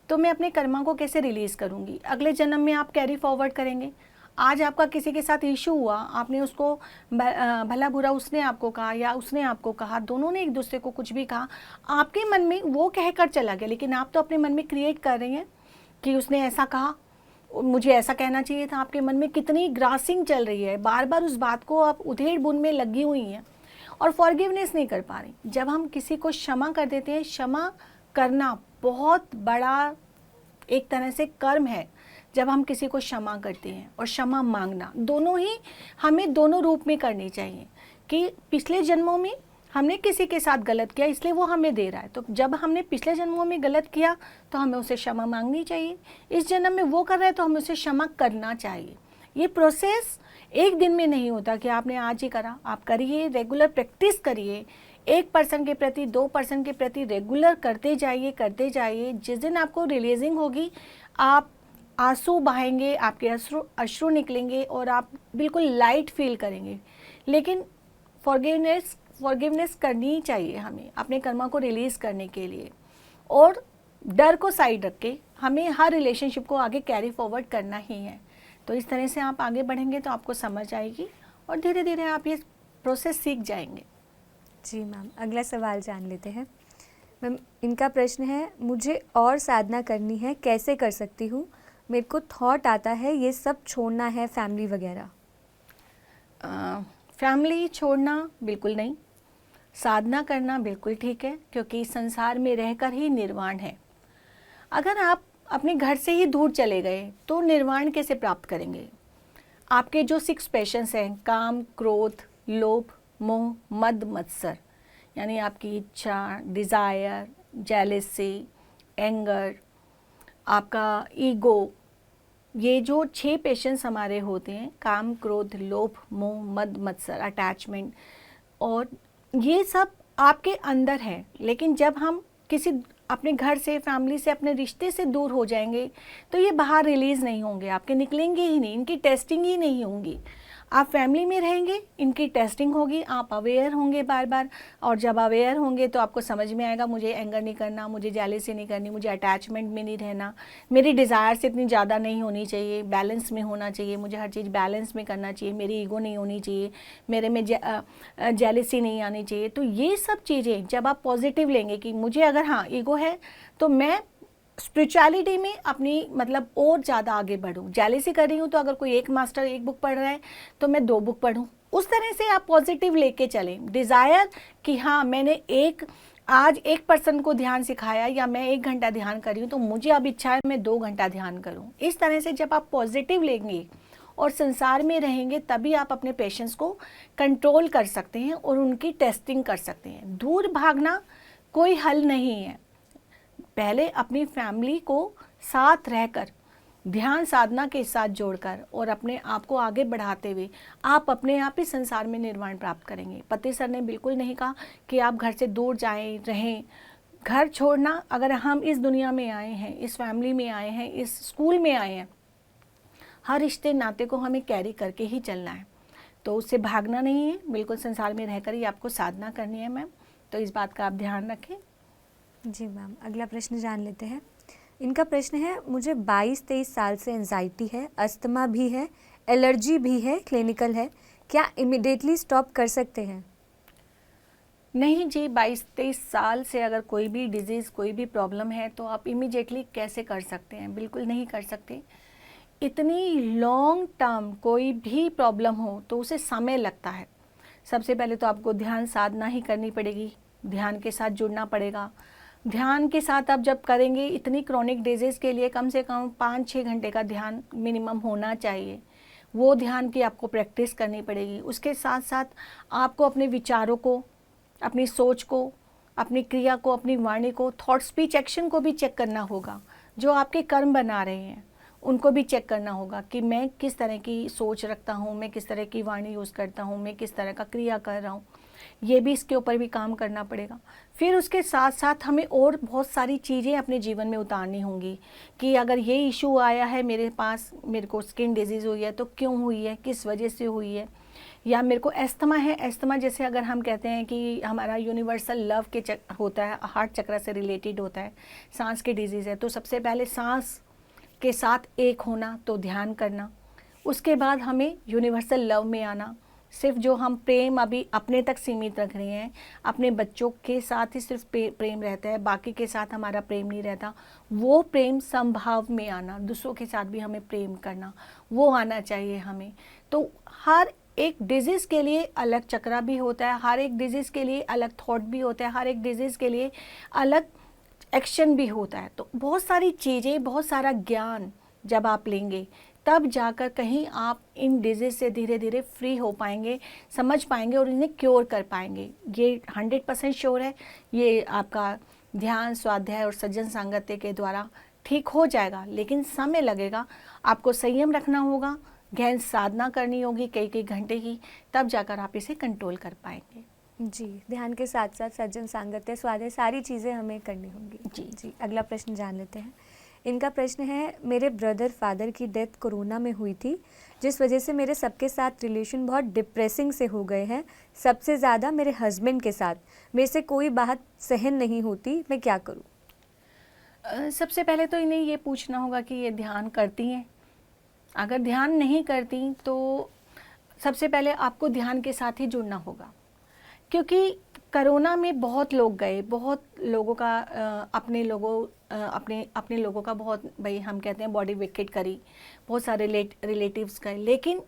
तो मैं अपने कर्मा को कैसे रिलीज़ करूँगी। अगले जन्म में आप कैरी फॉरवर्ड करेंगे। आज आपका किसी के साथ इशू हुआ, आपने उसको भला बुरा उसने आपको कहा या उसने आपको कहा, दोनों ने एक दूसरे को कुछ भी कहा, आपके मन में वो कहकर चला गया, लेकिन आप तो अपने मन में क्रिएट कर रही हैं कि उसने ऐसा कहा, मुझे ऐसा कहना चाहिए था। आपके मन में कितनी ग्रासिंग चल रही है, बार बार उस बात को आप उधेड़ बुन में लगी हुई हैं और फॉरगिवनेस नहीं कर पा रही। जब हम किसी को क्षमा कर देते हैं, क्षमा करना बहुत बड़ा एक तरह से कर्म है। जब हम किसी को क्षमा करते हैं और क्षमा मांगना, दोनों ही हमें दोनों रूप में करनी चाहिए कि पिछले जन्मों में हमने किसी के साथ गलत किया इसलिए वो हमें दे रहा है, तो जब हमने पिछले जन्मों में गलत किया तो हमें उसे क्षमा मांगनी चाहिए। इस जन्म में वो कर रहा है तो हमें उसे क्षमा करना चाहिए। ये प्रोसेस एक दिन में नहीं होता कि आपने आज ही करा, आप करिए, रेगुलर प्रैक्टिस करिए, 1% के प्रति, 2% के प्रति रेगुलर करते जाइए। जिस दिन आपको रिलीजिंग होगी, आप आंसू बहाएंगे, आपके अश्रु निकलेंगे और आप बिल्कुल लाइट फील करेंगे। लेकिन फॉरगिवनेस करनी चाहिए हमें अपने कर्मा को रिलीज़ करने के लिए, और डर को साइड रख के हमें हर रिलेशनशिप को आगे कैरी फॉरवर्ड करना ही है। तो इस तरह से आप आगे बढ़ेंगे तो आपको समझ आएगी और धीरे धीरे आप ये प्रोसेस सीख जाएंगे। जी मैम, अगला सवाल जान लेते हैं। मैम, इनका प्रश्न है, मुझे और साधना करनी है, कैसे कर सकती हूँ? मेरे को थॉट आता है ये सब छोड़ना है, फैमिली वगैरह। फैमिली छोड़ना बिल्कुल नहीं, साधना करना बिल्कुल ठीक है, क्योंकि संसार में रहकर ही निर्वाण है। अगर आप अपने घर से ही दूर चले गए तो निर्वाण कैसे प्राप्त करेंगे? आपके जो 6 पैशंस हैं, काम, क्रोध, लोभ, मोह, मद, मत्सर, यानी आपकी इच्छा, डिज़ायर, जेलेसी, एंगर, आपका ईगो, ये जो 6 पैशंस हमारे होते हैं, काम, क्रोध, लोभ, मोह, मद, मत्सर, अटैचमेंट, और ये सब आपके अंदर है। लेकिन जब हम किसी अपने घर से, फैमिली से, अपने रिश्ते से दूर हो जाएंगे तो ये बाहर रिलीज़ नहीं होंगे, आपके निकलेंगे ही नहीं, इनकी टेस्टिंग ही नहीं होंगी। आप फैमिली में रहेंगे, इनकी टेस्टिंग होगी, आप अवेयर होंगे बार बार, और जब अवेयर होंगे तो आपको समझ में आएगा मुझे एंगर नहीं करना, मुझे जेलसी नहीं करनी, मुझे अटैचमेंट में नहीं रहना, मेरी डिज़ायर्स इतनी ज़्यादा नहीं होनी चाहिए, बैलेंस में होना चाहिए, मुझे हर चीज़ बैलेंस में करना चाहिए, मेरी ईगो नहीं होनी चाहिए, मेरे में जेलसी नहीं आनी चाहिए। तो ये सब चीज़ें जब आप पॉजिटिव लेंगे कि मुझे अगर हाँ ईगो है तो मैं स्पिरिचुअलिटी में अपनी मतलब और ज़्यादा आगे बढ़ूँ। जेलेसी कर रही हूँ तो अगर कोई एक मास्टर एक बुक पढ़ रहा है तो मैं 2 बुक पढूँ, उस तरह से आप पॉजिटिव लेके चलें। डिज़ायर कि हाँ मैंने आज एक पर्सन को ध्यान सिखाया या मैं 1 घंटा ध्यान कर रही हूँ तो मुझे अब इच्छा है मैं 2 घंटा ध्यान करूँ। इस तरह से जब आप पॉजिटिव लेंगे और संसार में रहेंगे तभी आप अपने पेशेंट्स को कंट्रोल कर सकते हैं और उनकी टेस्टिंग कर सकते हैं। दूर भागना कोई हल नहीं है। पहले अपनी फैमिली को साथ रहकर, ध्यान साधना के साथ जोड़कर और अपने आप को आगे बढ़ाते हुए आप अपने आप ही संसार में निर्वाण प्राप्त करेंगे। पति सर ने बिल्कुल नहीं कहा कि आप घर से दूर जाएं, रहें। घर छोड़ना, अगर हम इस दुनिया में आए हैं, इस फैमिली में आए हैं, इस स्कूल में आए हैं, हर रिश्ते नाते को हमें कैरी करके ही चलना है, तो उससे भागना नहीं है। बिल्कुल संसार में रहकर ही आपको साधना करनी है मैम, तो इस बात का आप ध्यान रखें। जी मैम, अगला प्रश्न जान लेते हैं। इनका प्रश्न है, मुझे 22-23 साल से एंजाइटी है, अस्थमा भी है, एलर्जी भी है, क्लिनिकल है, क्या इमिडिएटली स्टॉप कर सकते हैं? नहीं जी, 22-23 साल से अगर कोई भी डिजीज़, कोई भी प्रॉब्लम है तो आप इमीडिएटली कैसे कर सकते हैं? बिल्कुल नहीं कर सकते। इतनी लॉन्ग टर्म कोई भी प्रॉब्लम हो तो उसे समय लगता है। सबसे पहले तो आपको ध्यान साधना ही करनी पड़ेगी, ध्यान के साथ जुड़ना पड़ेगा। ध्यान के साथ आप जब करेंगे, इतनी क्रॉनिक डिजीज़ के लिए कम से कम 5-6 घंटे का ध्यान मिनिमम होना चाहिए। वो ध्यान की आपको प्रैक्टिस करनी पड़ेगी। उसके साथ साथ आपको अपने विचारों को, अपनी सोच को, अपनी क्रिया को, अपनी वाणी को, थॉट, स्पीच, एक्शन को भी चेक करना होगा। जो आपके कर्म बना रहे हैं उनको भी चेक करना होगा कि मैं किस तरह की सोच रखता हूँ, मैं किस तरह की वाणी यूज़ करता हूँ, मैं किस तरह का क्रिया कर रहा हूँ। ये भी, इसके ऊपर भी काम करना पड़ेगा। फिर उसके साथ साथ हमें और बहुत सारी चीज़ें अपने जीवन में उतारनी होंगी कि अगर ये इशू आया है मेरे पास, मेरे को स्किन डिजीज़ हुई है तो क्यों हुई है, किस वजह से हुई है, या मेरे को अस्थमा है। अस्थमा जैसे अगर हम कहते हैं कि हमारा यूनिवर्सल लव के होता है, हार्ट चक्र से रिलेटेड होता है, सांस की डिजीज़ है, तो सबसे पहले सांस के साथ एक होना, तो ध्यान करना। उसके बाद हमें यूनिवर्सल लव में आना। सिर्फ जो हम प्रेम अभी अपने तक सीमित रख रहे हैं, अपने बच्चों के साथ ही सिर्फ प्रेम रहता है, बाकी के साथ हमारा प्रेम नहीं रहता, वो प्रेम समभाव में आना, दूसरों के साथ भी हमें प्रेम करना, वो आना चाहिए हमें। तो हर एक डिजीज़ के लिए अलग चक्रा भी होता है, हर एक डिजीज़ के लिए अलग थॉट भी होता है, हर एक डिजीज़ के लिए अलग एक्शन भी होता है। तो बहुत सारी चीज़ें, बहुत सारा ज्ञान जब आप लेंगे तब जाकर कहीं आप इन डिजीज़ से धीरे धीरे फ्री हो पाएंगे, समझ पाएंगे और इन्हें क्योर कर पाएंगे। ये 100% श्योर है, ये आपका ध्यान, स्वाध्याय और सज्जन सांगत्य के द्वारा ठीक हो जाएगा, लेकिन समय लगेगा। आपको संयम रखना होगा, गहन साधना करनी होगी कई घंटे की, तब जाकर आप इसे कंट्रोल कर पाएंगे। जी, ध्यान के साथ साथ सज्जन सांगत्य, स्वाध्याय, सारी चीज़ें हमें करनी होंगी। जी, अगला प्रश्न जान लेते हैं। इनका प्रश्न है, मेरे ब्रदर फादर की डेथ कोरोना में हुई थी, जिस वजह से मेरे सबके साथ रिलेशन बहुत डिप्रेसिंग से हो गए हैं, सबसे ज़्यादा मेरे हस्बैंड के साथ। मेरे से कोई बात सहन नहीं होती, मैं क्या करूँ? सबसे पहले तो इन्हें ये पूछना होगा कि ये ध्यान करती हैं। अगर ध्यान नहीं करती तो सबसे पहले आपको ध्यान के साथ ही जुड़ना होगा, क्योंकि कोरोना में बहुत लोग गए, बहुत लोगों का अपने लोगों का बहुत, भाई हम कहते हैं बॉडी विकेट करी, बहुत सारे रिलेटिव्स गए, लेकिन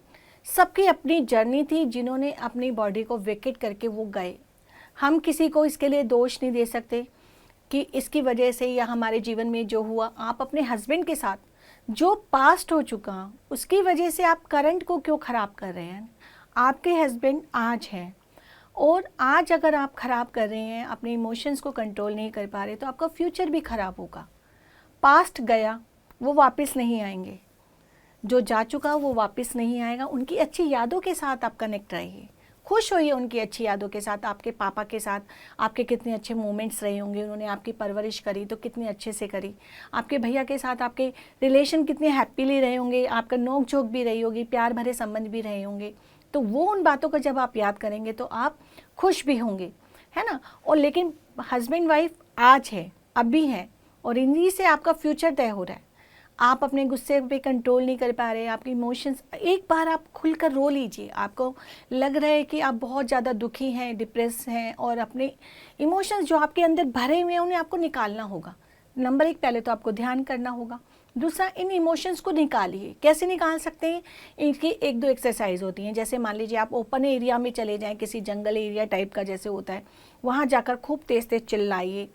सबकी अपनी जर्नी थी, जिन्होंने अपनी बॉडी को वेकेट करके वो गए। हम किसी को इसके लिए दोष नहीं दे सकते कि इसकी वजह से या हमारे जीवन में जो हुआ। आप अपने हस्बैंड के साथ जो पास्ट हो चुका उसकी वजह से आप करंट को क्यों ख़राब कर रहे हैं? आपके हस्बैंड आज हैं, और आज अगर आप ख़राब कर रहे हैं, अपने इमोशंस को कंट्रोल नहीं कर पा रहे, तो आपका फ्यूचर भी ख़राब होगा। पास्ट गया, वो वापस नहीं आएंगे। जो जा चुका वो वापस नहीं आएगा। उनकी अच्छी यादों के साथ आप कनेक्ट रहिए, खुश होइए उनकी अच्छी यादों के साथ। आपके पापा के साथ आपके कितने अच्छे मोमेंट्स रहे होंगे, उन्होंने आपकी परवरिश करी तो कितने अच्छे से करी। आपके भैया के साथ आपके रिलेशन कितने हैप्पीली रहे होंगे, आपका नोक झोंक भी रही होगी, प्यार भरे संबंध भी रहे होंगे। तो वो उन बातों को जब आप याद करेंगे तो आप खुश भी होंगे, है ना। और लेकिन हस्बैंड वाइफ आज है, अभी है, और इन्हीं से आपका फ्यूचर तय हो रहा है। आप अपने गुस्से पे कंट्रोल नहीं कर पा रहे, आपके इमोशंस, एक बार आप खुलकर रो लीजिए। आपको लग रहा है कि आप बहुत ज़्यादा दुखी हैं, डिप्रेस हैं, और अपने इमोशंस जो आपके अंदर भरे हुए हैं उन्हें आपको निकालना होगा। नंबर 1, पहले तो आपको ध्यान करना होगा। दूसरा, इन इमोशंस को निकालिए। कैसे निकाल सकते हैं? इनकी 1-2 एक्सरसाइज होती हैं। जैसे मान लीजिए आप ओपन एरिया में चले जाएँ, किसी जंगल एरिया टाइप का जैसे होता है, वहाँ जाकर खूब तेज़ तेज़ चिल्लाइए,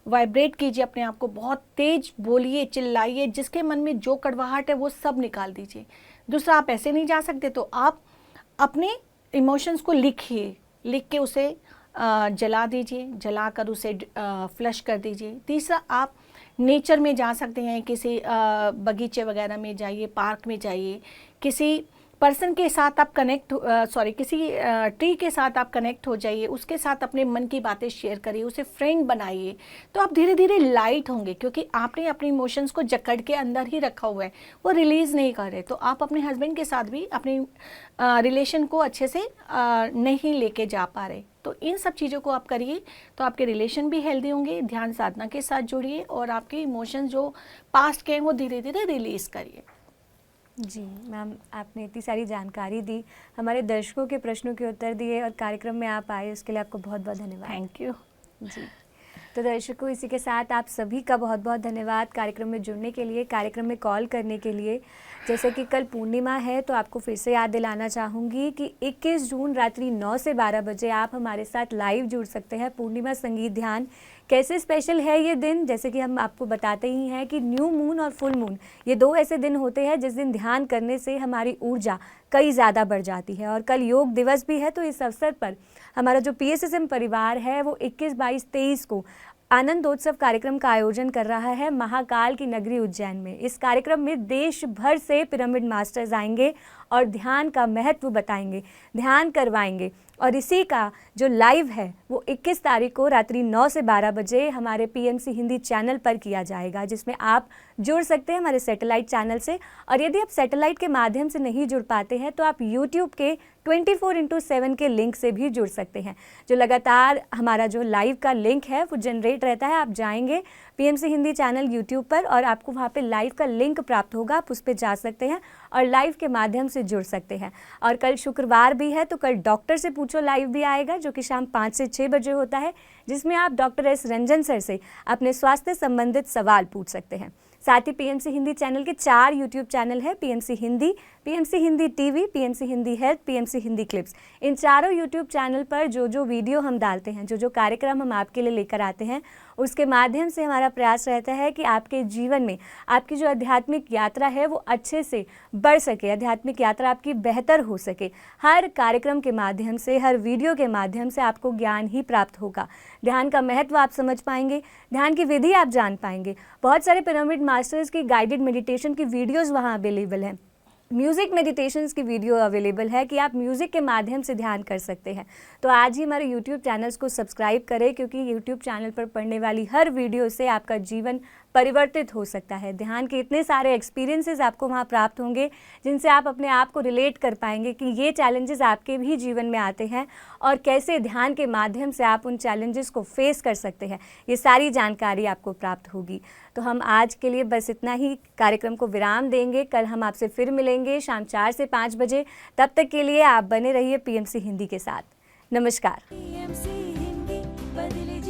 वाइब्रेट कीजिए अपने आप को, बहुत तेज बोलिए, चिल्लाइए, जिसके मन में जो कड़वाहट है वो सब निकाल दीजिए। दूसरा, आप ऐसे नहीं जा सकते तो आप अपने इमोशंस को लिखिए, लिख के उसे जला दीजिए, जलाकर उसे फ्लश कर दीजिए। तीसरा, आप नेचर में जा सकते हैं, किसी बगीचे वगैरह में जाइए, पार्क में जाइए, किसी पर्सन के साथ आप किसी ट्री के साथ आप कनेक्ट हो जाइए, उसके साथ अपने मन की बातें शेयर करिए, उसे फ्रेंड बनाइए। तो आप धीरे धीरे लाइट होंगे, क्योंकि आपने अपने इमोशंस को जकड़ के अंदर ही रखा हुआ है, वो रिलीज़ नहीं कर रहे। तो आप अपने हस्बैंड के साथ भी अपने रिलेशन को अच्छे से नहीं लेके जा पा रहे। तो इन सब चीज़ों को आप करिए तो आपके रिलेशन भी हेल्दी होंगे। ध्यान साधना के साथ जुड़िए और आपके इमोशंस जो पास्ट के हैं वो धीरे धीरे रिलीज़ करिए। जी मैम, आपने इतनी सारी जानकारी दी, हमारे दर्शकों के प्रश्नों के उत्तर दिए और कार्यक्रम में आप आए, उसके लिए आपको बहुत बहुत धन्यवाद। थैंक यू जी। तो दर्शकों, इसी के साथ आप सभी का बहुत बहुत धन्यवाद कार्यक्रम में जुड़ने के लिए, कार्यक्रम में कॉल करने के लिए। जैसे कि कल पूर्णिमा है तो आपको फिर से याद दिलाना चाहूँगी कि 21 जून रात्रि 9 से 12 बजे आप हमारे साथ लाइव जुड़ सकते हैं। पूर्णिमा संगीत ध्यान कैसे स्पेशल है ये दिन, जैसे कि हम आपको बताते ही हैं कि न्यू मून और फुल मून, ये 2 ऐसे दिन होते हैं जिस दिन ध्यान करने से हमारी ऊर्जा कई ज़्यादा बढ़ जाती है। और कल योग दिवस भी है, तो इस अवसर पर हमारा जो PSSM परिवार है वो 21, 22, 23 को आनंदोत्सव कार्यक्रम का आयोजन कर रहा है महाकाल की नगरी उज्जैन में। इस कार्यक्रम में देश भर से पिरामिड मास्टर्स आएंगे और ध्यान का महत्व बताएंगे, ध्यान करवाएंगे। और इसी का जो लाइव है वो 21 तारीख को रात्रि 9 से 12 बजे हमारे PMC हिंदी चैनल पर किया जाएगा, जिसमें आप जुड़ सकते हैं हमारे सैटेलाइट चैनल से। और यदि आप सैटेलाइट के माध्यम से नहीं जुड़ पाते हैं तो आप YouTube के 24/7 के लिंक से भी जुड़ सकते हैं। जो लगातार हमारा जो लाइव का लिंक है वो जनरेट रहता है, आप जाएंगे PMC हिंदी चैनल YouTube पर और आपको वहाँ पे लाइव का लिंक प्राप्त होगा, आप उस पर जा सकते हैं और लाइव के माध्यम से जुड़ सकते हैं। और कल शुक्रवार भी है तो कल डॉक्टर से पूछो लाइव भी आएगा, जो कि शाम 5 से 6 बजे होता है, जिसमें आप डॉक्टर S रंजन सर से अपने स्वास्थ्य संबंधित सवाल पूछ सकते हैं। साथ ही PMC हिंदी चैनल के 4 YouTube चैनल है, PMC Hindi, PMC Hindi TV, PMC Hindi health, PMC Hindi clips. इन चारों YouTube चैनल पर जो वीडियो हम डालते हैं, जो कार्यक्रम हम आपके लिए लेकर आते हैं, उसके माध्यम से हमारा प्रयास रहता है कि आपके जीवन में आपकी जो आध्यात्मिक यात्रा है वो अच्छे से बढ़ सके, आध्यात्मिक यात्रा आपकी बेहतर हो सके। हर कार्यक्रम के माध्यम से, हर वीडियो के माध्यम से आपको ज्ञान ही प्राप्त होगा। ध्यान का महत्व आप समझ पाएंगे, ध्यान की विधि आप जान पाएंगे। बहुत सारे पिरामिड मास्टर्स की गाइडेड मेडिटेशन की वीडियोज़ वहाँ अवेलेबल हैं, म्यूज़िक मेडिटेशंस की वीडियो अवेलेबल है कि आप म्यूज़िक के माध्यम से ध्यान कर सकते हैं। तो आज ही हमारे YouTube चैनल्स को सब्सक्राइब करें, क्योंकि YouTube चैनल पर पढ़ने वाली हर वीडियो से आपका जीवन परिवर्तित हो सकता है। ध्यान के इतने सारे एक्सपीरियंसेस आपको वहाँ प्राप्त होंगे जिनसे आप अपने आप को रिलेट कर पाएंगे कि ये चैलेंजेस आपके भी जीवन में आते हैं और कैसे ध्यान के माध्यम से आप उन चैलेंजेस को फेस कर सकते हैं। ये सारी जानकारी आपको प्राप्त होगी। तो हम आज के लिए बस इतना ही कार्यक्रम को विराम देंगे। कल हम आपसे फिर मिलेंगे शाम 4 से 5 बजे। तब तक के लिए आप बने रहिए PMC हिंदी के साथ। नमस्कार। PMC हिंदी बदले